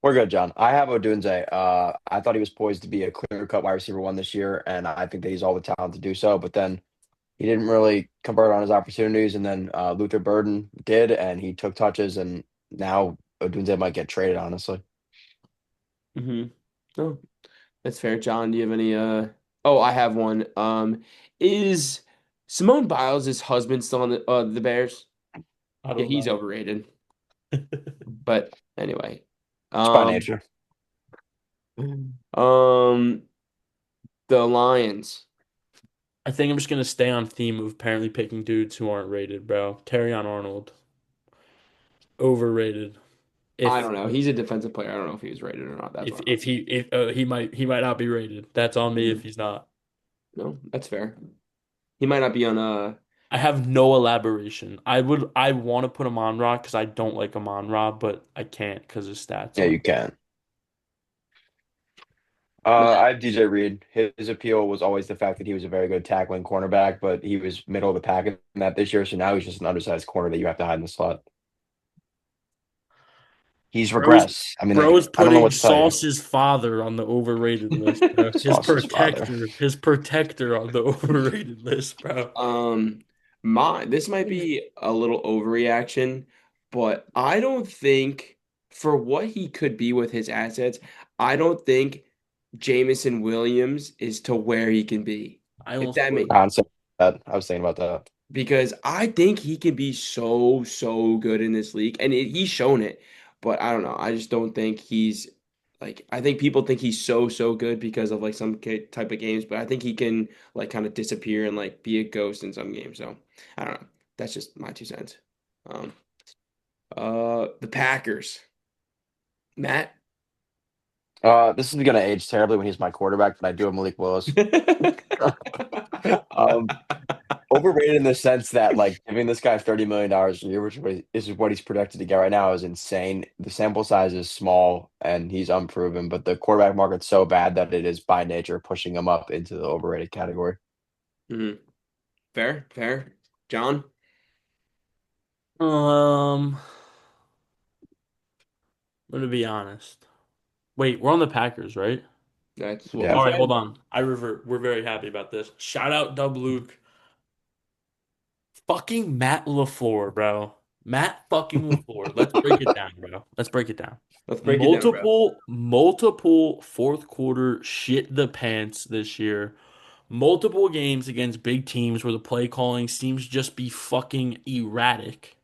we're good, John. I have Odunze. I thought he was poised to be a clear-cut wide receiver one this year, and I think that he's all the talent to do so. But then he didn't really convert on his opportunities, and then Luther Burden did, and he took touches, and now Odunze might get traded, honestly. Mm-hmm. Oh, that's fair. John, do you have any oh, I have one. Is Simone Biles' husband still on the Bears? I Yeah, don't he's know. overrated. But anyway. It's by Um nature. um the Lions. I think I'm just gonna stay on theme of apparently picking dudes who aren't rated, bro. Terry on Arnold, overrated. I If don't know. He's a defensive player. I don't know if he was rated or not. That's what I'm saying. if he might not be rated. That's on me if Mhm. he's not. No, that's fair. He might not be on I have no elaboration. I want to put him on Ra because I don't like him on Ra, but I can't because his stats Yeah, aren't. you can. Matt. I have DJ Reed. His appeal was always the fact that he was a very good tackling cornerback, but he was middle of the pack in that this year. So now he's just an undersized corner that you have to hide in the slot. He's Bro's regressed. I mean, like Bro's I don't know putting what to tell you. Sauce's father on the overrated list, bro. Sauce's father. His protector on the overrated list, bro. Um, this might be a little overreaction, but I don't think for what he could be with his assets, I don't think Jamison Williams is to where he can be. I If almost that put makes Honestly, that I was thinking about that. because I think he can be so good in this league, and he's shown it. But I don't know. I just don't think he's like. I think people think he's so good because of like some type of games, but I think he can like kind of disappear and like be a ghost in some games. So I don't know. That's just my 2 cents. Um, the Packers, Matt. This is gonna age terribly when he's my quarterback, but I do have Malik Willis. Um, Overrated in the sense that like giving this guy $30 million a year, which is what he's projected to get right now, is insane. The sample size is small and he's unproven, but the quarterback market's so bad that it is by nature pushing him up into the overrated category. Mhm. Fair, fair. John. um gonna be honest. Wait, we're on the Packers, right? That's what we Yeah. All right, hold said. on. I revert. We're very happy about this. Shout out Dub Luke. Fucking Matt LaFleur, bro. Matt fucking LaFleur. Let's break it down, bro. Let's break it down. Let's break it down, bro. Multiple fourth quarter shit the pants this year. Multiple games against big teams where the play calling seems just be fucking erratic.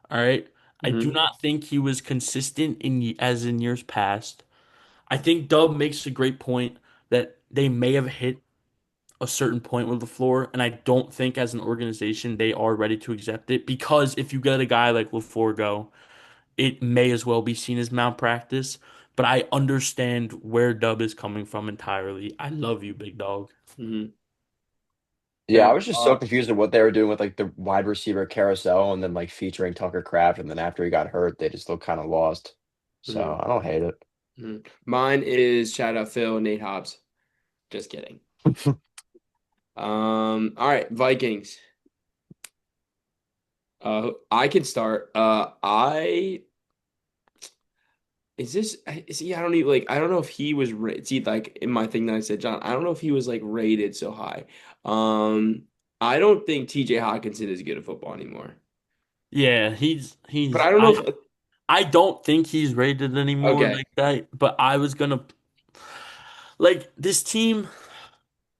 All right. I do Hmm. not think he was consistent as in years past. I think Dub makes a great point that they may have hit a certain point with the floor, and I don't think as an organization they are ready to accept it because if you get a guy like LaFleur go, it may as well be seen as malpractice. But I understand where Dub is coming from entirely. I love you, big dog. Hmm. Yeah, Fair. I was just so confused at what they were doing with like the wide receiver carousel and then like featuring Tucker Kraft, and then after he got hurt, they just looked kind of lost. So Hmm. I don't hate it. Hmm. Mine is shout out Phil, Nate Hobbs. Just kidding. All right, Vikings. I can start. I is this is he? I don't even like. I don't know if he was. See, like in my thing that I said, John. I don't know if he was like rated so high. I don't think T.J. Hawkinson is good at football anymore. Yeah, But he's I don't know if I don't think he's rated anymore okay. like that, but I was gonna like this team.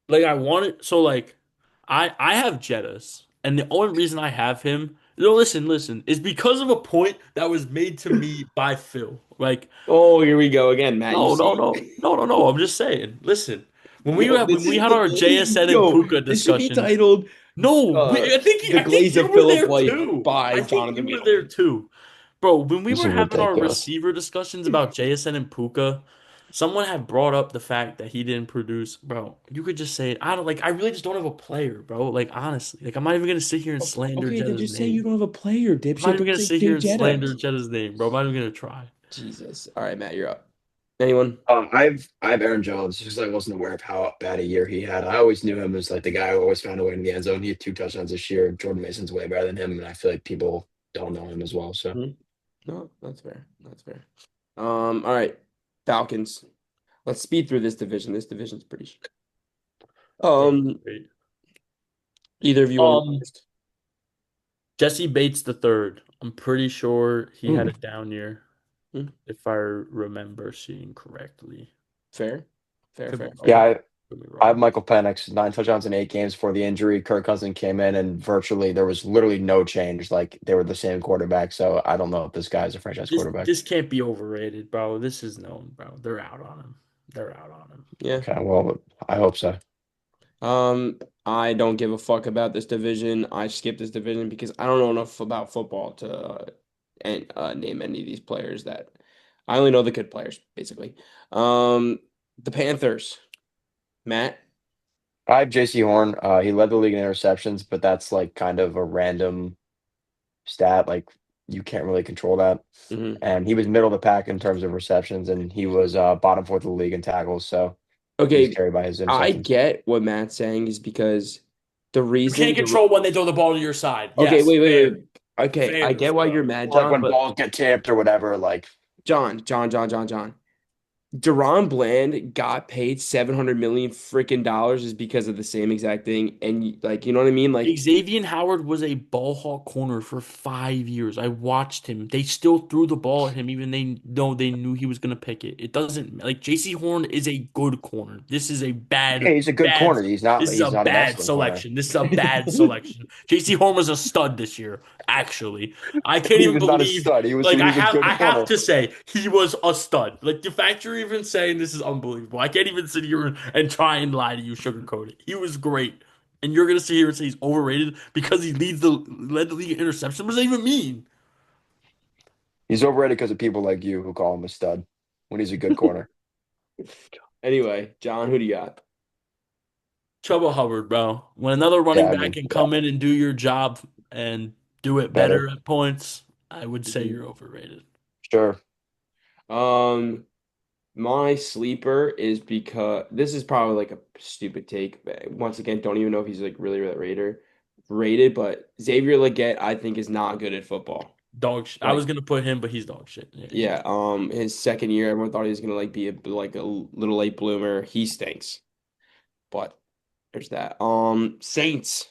Like I wanted so like I have Jettas, and the only reason I have him, no, listen, is because of a point that was made to me by Phil. Like, Oh, here we go again, Matt. You no, no, see, no, no, no, no. I'm just saying. Listen, yo, when this we is had the our JSN and yo. Puka This should be discussions, titled no, "The I think Glaze you of were Philip there Life" too. by I think Jonathan you were there Beetle. too. Bro, when we This were is having our ridiculous. receiver discussions about JSN and Puka, someone had brought up the fact that he didn't produce. Bro, you could just say it. I don't like I really just don't have a player, bro. Like honestly. Like I'm not even gonna sit here and slander Okay, then Jetta's just say you name. don't have a player, I'm not dipshit. even Don't gonna say sit here Jay and slander Jettas. Jetta's name, bro. I'm not even gonna try. Jesus. All right, Matt, you're up. Anyone? I have Aaron Jones because I wasn't aware of how bad a year he had. I always knew him as like the guy who always found a way in the end zone. He had 2 touchdowns this year. Jordan Mason's way better than him, and I feel like people don't know him as well. So Hmm? No, that's fair. That's fair. All right, Falcons. Let's speed through this division. This division's pretty. Yeah, Um, great. either of you want to go Um, first? Jesse Bates the third. I'm pretty sure he had hmm. a down year, Hmm? if I remember seeing correctly. Fair, fair, Could be fair, Yeah, fair. wrong. I, Could be I have wrong. Michael Penix, 9 touchdowns in 8 games for the injury. Kirk Cousins came in and virtually there was literally no change. Like they were the same quarterback. So I don't know if this guy's a franchise quarterback. This can't be overrated, bro. This is known, bro. They're out on him. They're out on him. Yeah. Okay, well, I hope so. I don't give a fuck about this division. I skip this division because I don't know enough about football to name any of these players that I only know the good players, basically. The Panthers, Matt. I have JC Horn. He led the league in interceptions, but that's like kind of a random stat. Like you can't really control that. Hmm. And he was middle of the pack in terms of receptions, and he was bottom fourth of the league in tackles. So he's Okay, carried by his I interceptions. get what Matt's saying is because the You can't reason the control when they throw the ball to your side. okay, Yes, fair. wait. Okay, I Fair, get why you're bro. mad, Or like John, when but balls get tipped or whatever. Like John. Deron Bland got paid 700 million freaking dollars is because of the same exact thing. And like, you know what I mean? Like, Xavier Howard was a ball hawk corner for 5 years. I watched him. They still threw the ball at him, even they know they knew he was gonna pick it. It doesn't like JC Horn is a good corner. This is a yeah, he's a good bad. corner. He's not. This is a He's not an bad excellent corner. selection. This is a bad selection. JC Horn was a stud this year. Actually, I can't He even was not a believe. stud. Like He was a good I have corner. to say he was a stud. Like the fact you're even saying this is unbelievable. I can't even sit here and try and lie to you, sugarcoat it. He was great. And you're gonna sit here and say he's overrated because he led the league in interception. What does that even mean? He's overrated because of people like you who call him a stud when he's a good corner. anyway, John, who do you got? Chuba Hubbard, bro. When another Yeah, running I back mean, can yeah, come in and do your job and do it better better. at points, I would say Mhm. you're overrated. Sure. Um, my sleeper is because this is probably like a stupid take. But once again, don't even know if he's like really rated, but Xavier Legette, I think, is not good at football. Dog shit. I was Like, gonna put him, but he's dog shit. Yeah, he's yeah, his second year, everyone thought he was gonna like be a little late bloomer. He stinks. But there's that. Saints.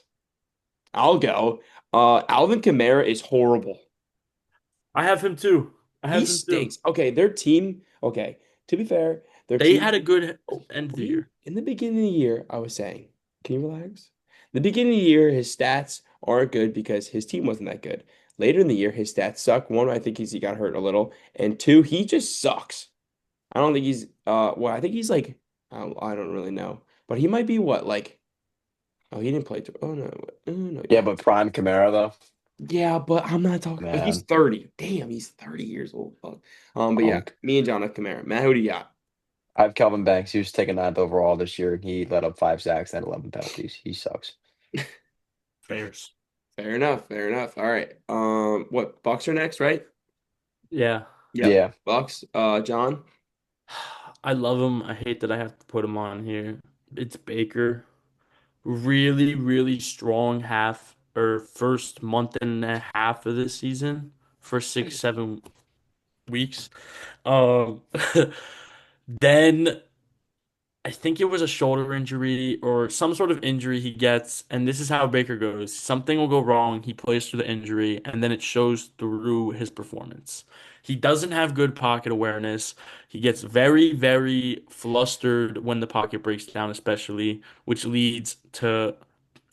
I'll go. Alvin Kamara is horrible. I have him too. I He have him too. stinks. Okay, their team. Okay, to be fair, their They team. had a good Oh, end of let the me. year. In the beginning of the year, I was saying, can you relax? The beginning of the year, his stats aren't good because his team wasn't that good. Later in the year, his stats suck. One, I think he got hurt a little, and two, he just sucks. I don't think he's. Well, I think he's like. I don't really know, but he might be what like. Oh, he didn't play. Oh no, oh, no, Yeah, yeah. but prime Kamara though, Yeah, but I'm not talking. But he's man. 30. Damn, he's 30 years old. Fuck. But yeah, Um, me and John have Kamara. Matt, who do you got? I have Kelvin Banks. He was taken ninth overall this year. He let up 5 sacks and 11 penalties. He sucks. Bears. Fair enough. Fair enough. All right. What Bucks are next, right? Yeah. Yep. Yeah, Bucks. John. I love him. I hate that I have to put him on here. It's Baker. Really, really strong half or first month and a half of this season for 6, 7 weeks. Um, then I think it was a shoulder injury or some sort of injury he gets, and this is how Baker goes. Something will go wrong, he plays through the injury, and then it shows through his performance. He doesn't have good pocket awareness. He gets very, very flustered when the pocket breaks down, especially, which leads to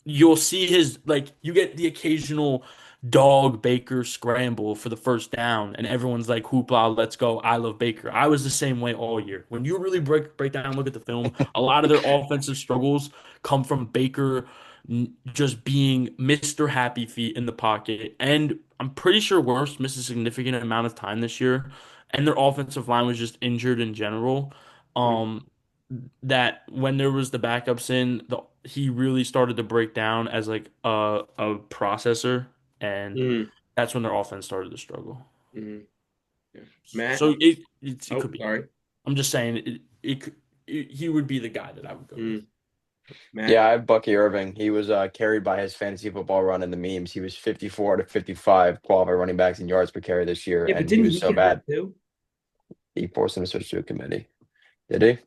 you'll see his like you get the occasional dog Baker scramble for the first down, and everyone's like, "Hoopla, let's go! I love Baker." I was the same way all year. When you really break down, and look at the film, a lot of their offensive struggles come from Baker just being Mr. Happy Feet in the pocket, and I'm pretty sure Worst missed a significant amount of time this year, and their offensive line was just injured in general. Um, that when there was the backups in, he really started to break down as like a processor, and Mm-hmm. that's when their offense started to struggle. Hmm. Yeah. Matt. So it Oh, could be. sorry. I'm just saying he would be the guy that I would go with. Mm. Matt. yeah. I have Bucky Irving. He was carried by his fantasy football run in the memes. He was 54 to 55 qualified running backs in yards per carry this year, Yeah, but and he didn't was he so get bad hurt too? he forced him to switch to a committee. Did he?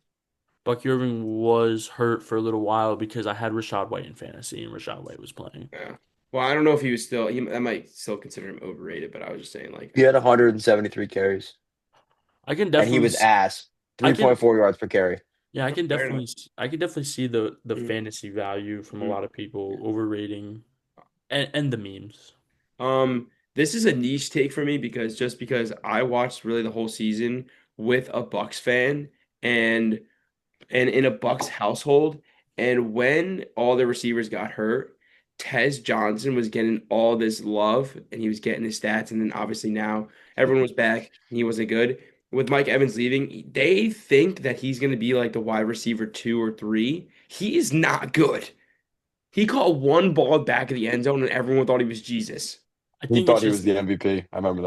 Bucky Irving was hurt for a little while because I had Rashad White in fantasy and Rashad White was playing. Yeah. Well, I don't know if he was still. I might still consider him overrated, but I was just saying like. He had 173 carries, I can and he definitely was ass. I can 3.4 yards per carry. yeah, Fair enough. I can definitely see the Mm-hmm. fantasy value from a Mm-hmm. lot of people Yeah. overrating and the memes. This is a niche take for me because I watched really the whole season with a Bucks fan and in a Bucks household, and when all the receivers got hurt, Tez Johnson was getting all this love and he was getting his stats, and then obviously now everyone was back and he wasn't good. With Mike Evans leaving, they think that he's going to be like the wide receiver 2 or 3. He is not good. He caught one ball back of the end zone and everyone thought he was Jesus. I He think it's thought he was just the MVP. I remember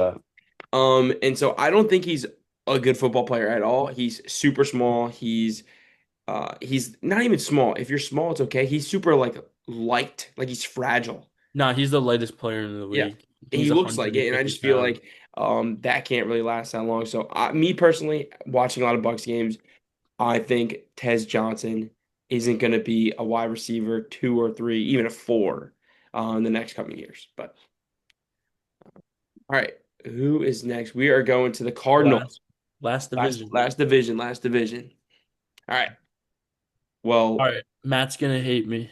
that. And so I don't think he's a good football player at all. He's super small. He's not even small. If you're small, it's okay. He's super like light, like he's fragile. no, he's the lightest player in the Yeah. league. And he He's looks like it, and I 150 just feel pounds. like that can't really last that long. So me personally, watching a lot of Bucks games, I think Tez Johnson isn't going to be a wide receiver 2 or 3, even a 4 in the next coming years. But all right, who is next? We are going to the Cardinals. Last last Last division. last division, last division. All right. All Well, right, Matt's gonna hate me.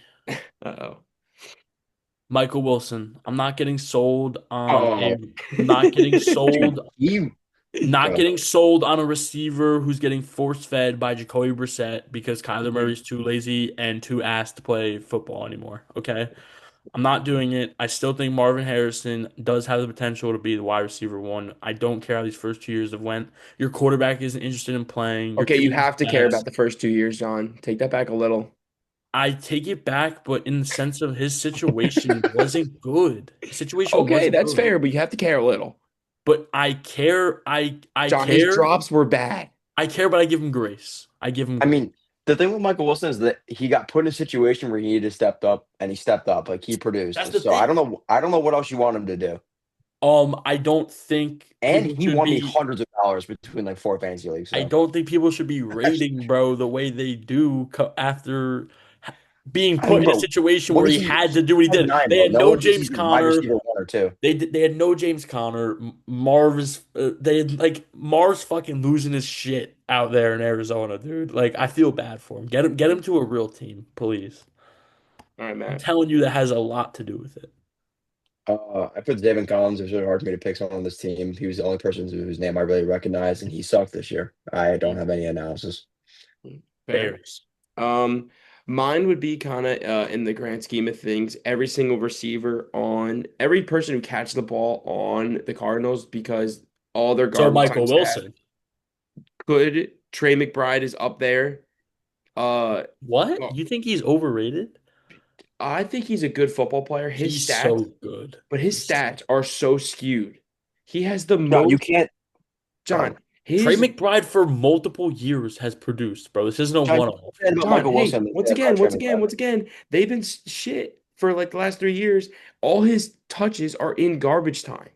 uh-oh. Michael Wilson. I'm not getting sold on Oh, a not getting dude, sold he. not Oh, getting sold on a receiver who's getting force fed by Jacoby Brissett because Kyler Mhm. Murray's too lazy and too ass to play football anymore. Okay. I'm not doing it. I still think Marvin Harrison does have the potential to be the wide receiver one. I don't care how these first 2 years have went. Your quarterback isn't interested in playing. Your Okay, you QB's have to care about ass. the first 2 years, John. Take that back a little. I take it back, but in the sense of his situation wasn't good. His situation Okay, wasn't that's good. fair, but you have to care a little. But I care. I John, his care. drops were bad. I care, but I give him grace. I give him I grace. mean, the thing with Michael Wilson is that he got put in a situation where he needed to step up, and he stepped up. Like he produced. That's the So I thing. don't know. I don't know what else you want him to do. I don't think And people he should won me be. hundreds of dollars between like four fantasy leagues. I So don't think people should be rating, bro, the way they do after being I put mean, in a bro, situation what where is he he? had to He's do what he did. 5'9", They bro. had No no one thinks James he's a wide Conner. receiver one or two. They had no James Conner. Marv's they had like Marv's fucking losing his shit out there in Arizona, dude. Like I feel bad for him. Get him to a real team, please. All right, I'm Matt. telling you that has a lot to do with it. I put David Collins. It was really hard for me to pick someone on this team. He was the only person whose name I really recognized, and he sucked this year. I don't have any analysis. Fair. Bears. Um, Mine would be kind of in the grand scheme of things, every single receiver on every person who catches the ball on the Cardinals because all their So garbage time Michael stats. Wilson. Good. Trey McBride is up there. Uh, What? You think he's overrated? I think he's a good football player. His He's stats, so good. but his stats are so skewed. He has the No, you most, can't. John, Trey his McBride for multiple years has produced, bro. This isn't a John, you one-off. said about John, Michael hey, Wilson than once you said about again, Trey once again, McBride. once again, they've been shit for like the last 3 years. All his touches are in garbage time.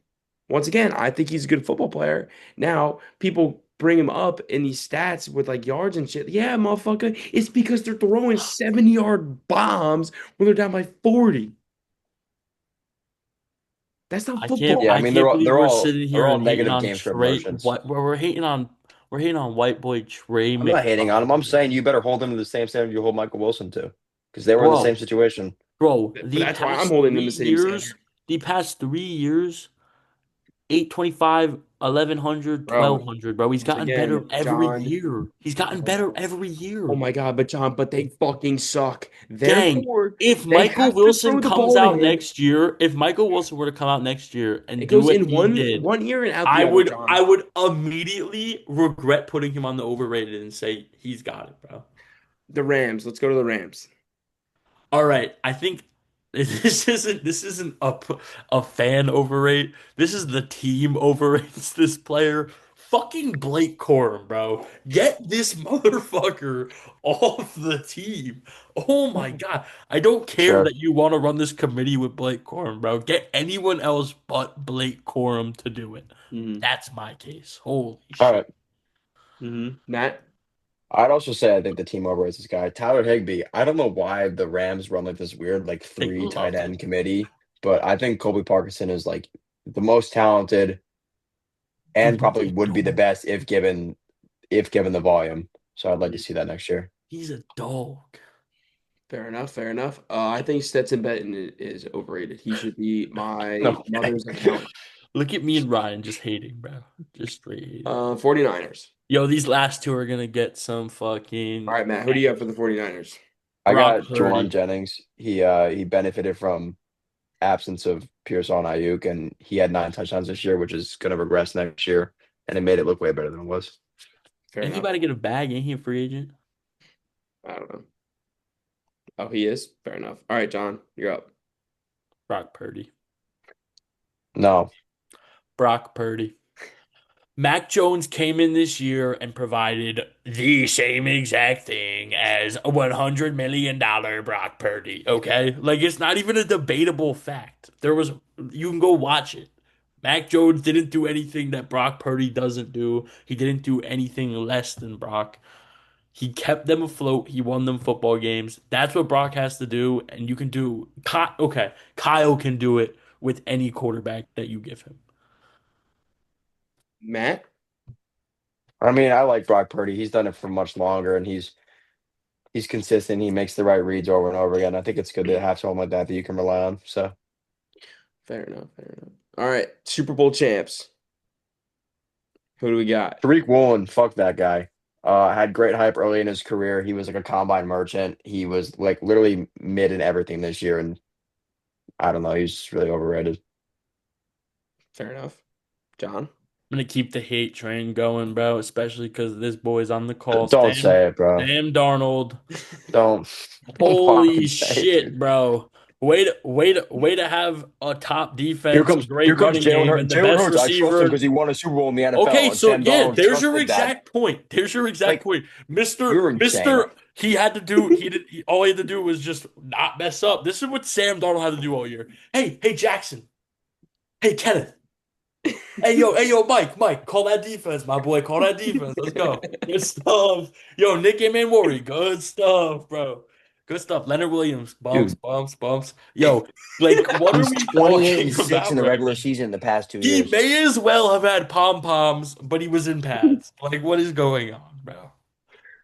Once again, I think he's a good football player. Now, people bring him up in these stats with like yards and shit. Yeah, motherfucker, it's because they're throwing 70-yard bombs when they're down by 40. That's not I can't Yeah, I football. I mean can't believe they're we're all sitting they're here all and hating negative on game script Trey. motions. What we're hating on white boy Trey I'm not hating on him. I'm McBride. saying you better hold him to the same standard you hold Michael Wilson to, because they were in the same Bro, situation. bro, But that's why I'm holding them the same standard. the past 3 years, 825, 1100, Bro, 1200, bro. He's once gotten better again, every John. year. He's gotten better every Oh year. my God, but John, but they fucking suck. Gang, Therefore, if they Michael have to Wilson throw the comes ball to out him. next year, if Michael Wilson were to come out next year It and do goes what in he one did, one ear and out the I other, would John. I would immediately regret putting him on the overrated and say he's got it, bro. The Rams. Let's go to the Rams. All right, I think this isn't a fan overrate. This is the team overrates this player. Fucking Blake Corum, bro. Get this motherfucker off the team. Oh my God. I don't care Sure. that you want to run this committee with Blake Corum, bro. Get anyone else but Blake Corum to do it. hmm That's my case. Holy All shit. right. Matt. I'd also say I think the team overrates this guy, Tyler Higbee. I don't know why the Rams run like this weird like They three tight love end this. committee, but I think Colby Parkinson is like the most talented and Dude, he's probably a would be the dog. best if given the volume. So I'd like to Mhm. see that next year. He's a dog. Fair enough. Fair enough. I think Stetson Bennett is overrated. He should be my Okay. mother's accountant. Look at me and Ryan just hating, bro. Just straight hating. 49ers. Yo, these last two are gonna get some All fucking right, Matt. Who do you have for the 49ers? I Brock got Jawan Purdy. Jennings. He benefited from absence of Pearson Ayuk, and he had 9 touchdowns this year, which is going to regress next year, and it made it look way better than it was. Fair Ain't he enough. about to get a bag? Ain't he a free agent? I don't know. Oh, he is? Fair enough. All right, John, you're up. Brock Purdy. No, Brock Purdy. Mac Jones came in this year and provided the same exact thing as a $100 million Brock Purdy. Okay? Like, it's not even a debatable fact. You can go watch it. Mac Jones didn't do anything that Brock Purdy doesn't do. He didn't do anything less than Brock. He kept them afloat. He won them football games. That's what Brock has to do. And you can do, okay, Kyle can do it with any quarterback that you give him. Matt? I mean I like Brock Purdy. He's done it for much longer, and he's consistent. He makes the right reads over and over again. I think it's good to have someone like that that you can rely on. So Fair enough. Fair enough. All right, Super Bowl champs. Who do we got? Tariq Woolen, fuck that guy. Had great hype early in his career. He was like a combine merchant. He was like literally mid in everything this year, and I don't know. He's just really overrated. Fair enough. John? I'm gonna keep the hate train going, bro, especially because this boy's on the call. Don't say it, bro. Sam Darnold. Don't don't Holy fucking say it, shit, dude. bro. Way to have a top Here defense, a comes here great comes running Jalen game, Hurts. and the Jalen best Hurts. I trust him receiver. because he won a Super Bowl in the Okay, NFL, and so Sam yeah, Darnold there's your trusted that. exact point. There's your exact Like point. you're insane. He had to do all he had to do was just not mess up. This is what Sam Darnold had to do all year. Hey, Jackson. Hey, Kenneth. Hey, yo, Mike, call that defense, my boy. Call that defense. Let's go. Good stuff. Yo, Nick Manworthy, good stuff, bro. Good stuff. Leonard Williams, bumps, Dude, bumps, bumps. Yo, like, what are he's we 28 talking and 6 in about the right regular now? season in the past two He years. may as well have had pom poms, but he was in pads. Like, what is going on, bro?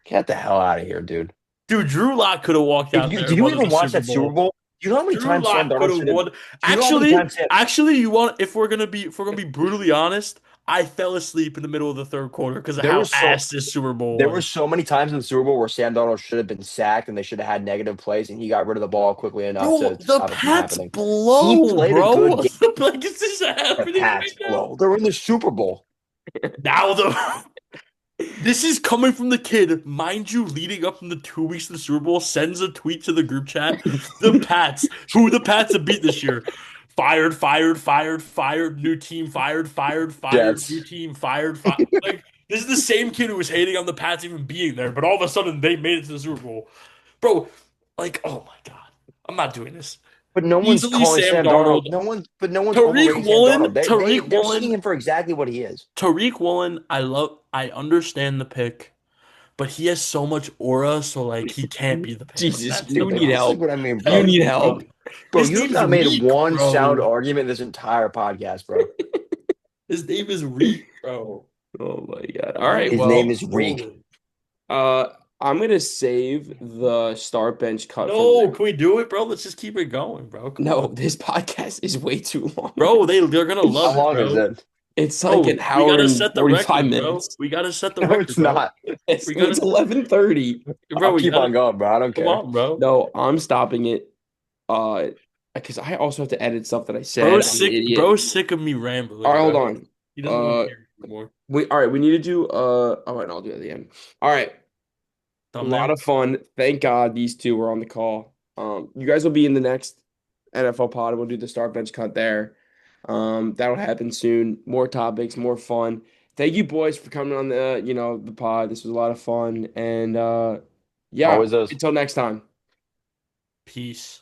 Get the hell out of here, dude. Dude, Drew Lock could have walked Did out you there did and you won even the watch Super that Super Bowl. Bowl? Do you know how many Drew times Sam Lock could Darnold have should have? won. Do you know how many times Sam? You want if we're gonna be brutally honest, I fell asleep in the middle of the third quarter because of There how was so ass this Super Bowl there were was. so many times in the Super Bowl where Sam Darnold should have been sacked and they should have had negative plays and he got rid of the ball quickly enough Bro, to the stop it from Pats happening. He blow, played a bro. good game. Like, is this The happening Pats right now? blow. They're in the Super Bowl. Now the This is coming from the kid, mind you, leading up in the 2 weeks of the Super Bowl, sends a tweet to the group chat. The Pats have beat this year. Fired, new team, fired, new Jets. team, fired. Like, this is the same kid who was hating on the Pats even being there, but all of a sudden they made it to the Super Bowl. Bro, like, oh my God. I'm not doing this. But no one's Easily calling Sam Sam Darnold. Darnold. No one's overrating Sam Darnold. Tariq They're seeing Woolen, him for exactly what he is. I understand the pick. But he has so much aura, so like he can't be the pick. Like Jesus, that's the you Dude, need problem. this is help. what I mean, You bro. Thank need you, help. bro. Bro, His you have name's not made Reek, one sound bro. argument this entire podcast, bro. His name is Reek, bro. Oh my God. All right, Reek His name well, is Reek. Woolen. uh, I'm gonna save the start bench cut for the No, next. can we do it, bro? Let's just keep it going, bro. Come No, on, this podcast is way too long. bro. They're gonna How love it, long is bro. it? It's like Bro, an we hour gotta and set the 45 record, bro. minutes. We gotta set the No, record, it's bro. not. We It's gotta, 11:30. bro. I'll We keep on gotta. going, bro. I don't Come care. on, bro. No, I'm stopping it. Uh, because I also have to edit stuff that I said. Bro's I'm an sick. idiot. Bro's sick of me All rambling, right, hold bro. on. He doesn't want to Uh, hear it anymore. all right, we need to do all right, I'll do it at the end. All right. A lot Thumbnail. of fun. Thank God these two were on the call. You guys will be in the next NFL pod. We'll do the start bench cut there. That'll happen soon. More topics, more fun. Thank you boys for coming on the pod. This was a lot of fun. And yeah, Always is. until next time. Peace.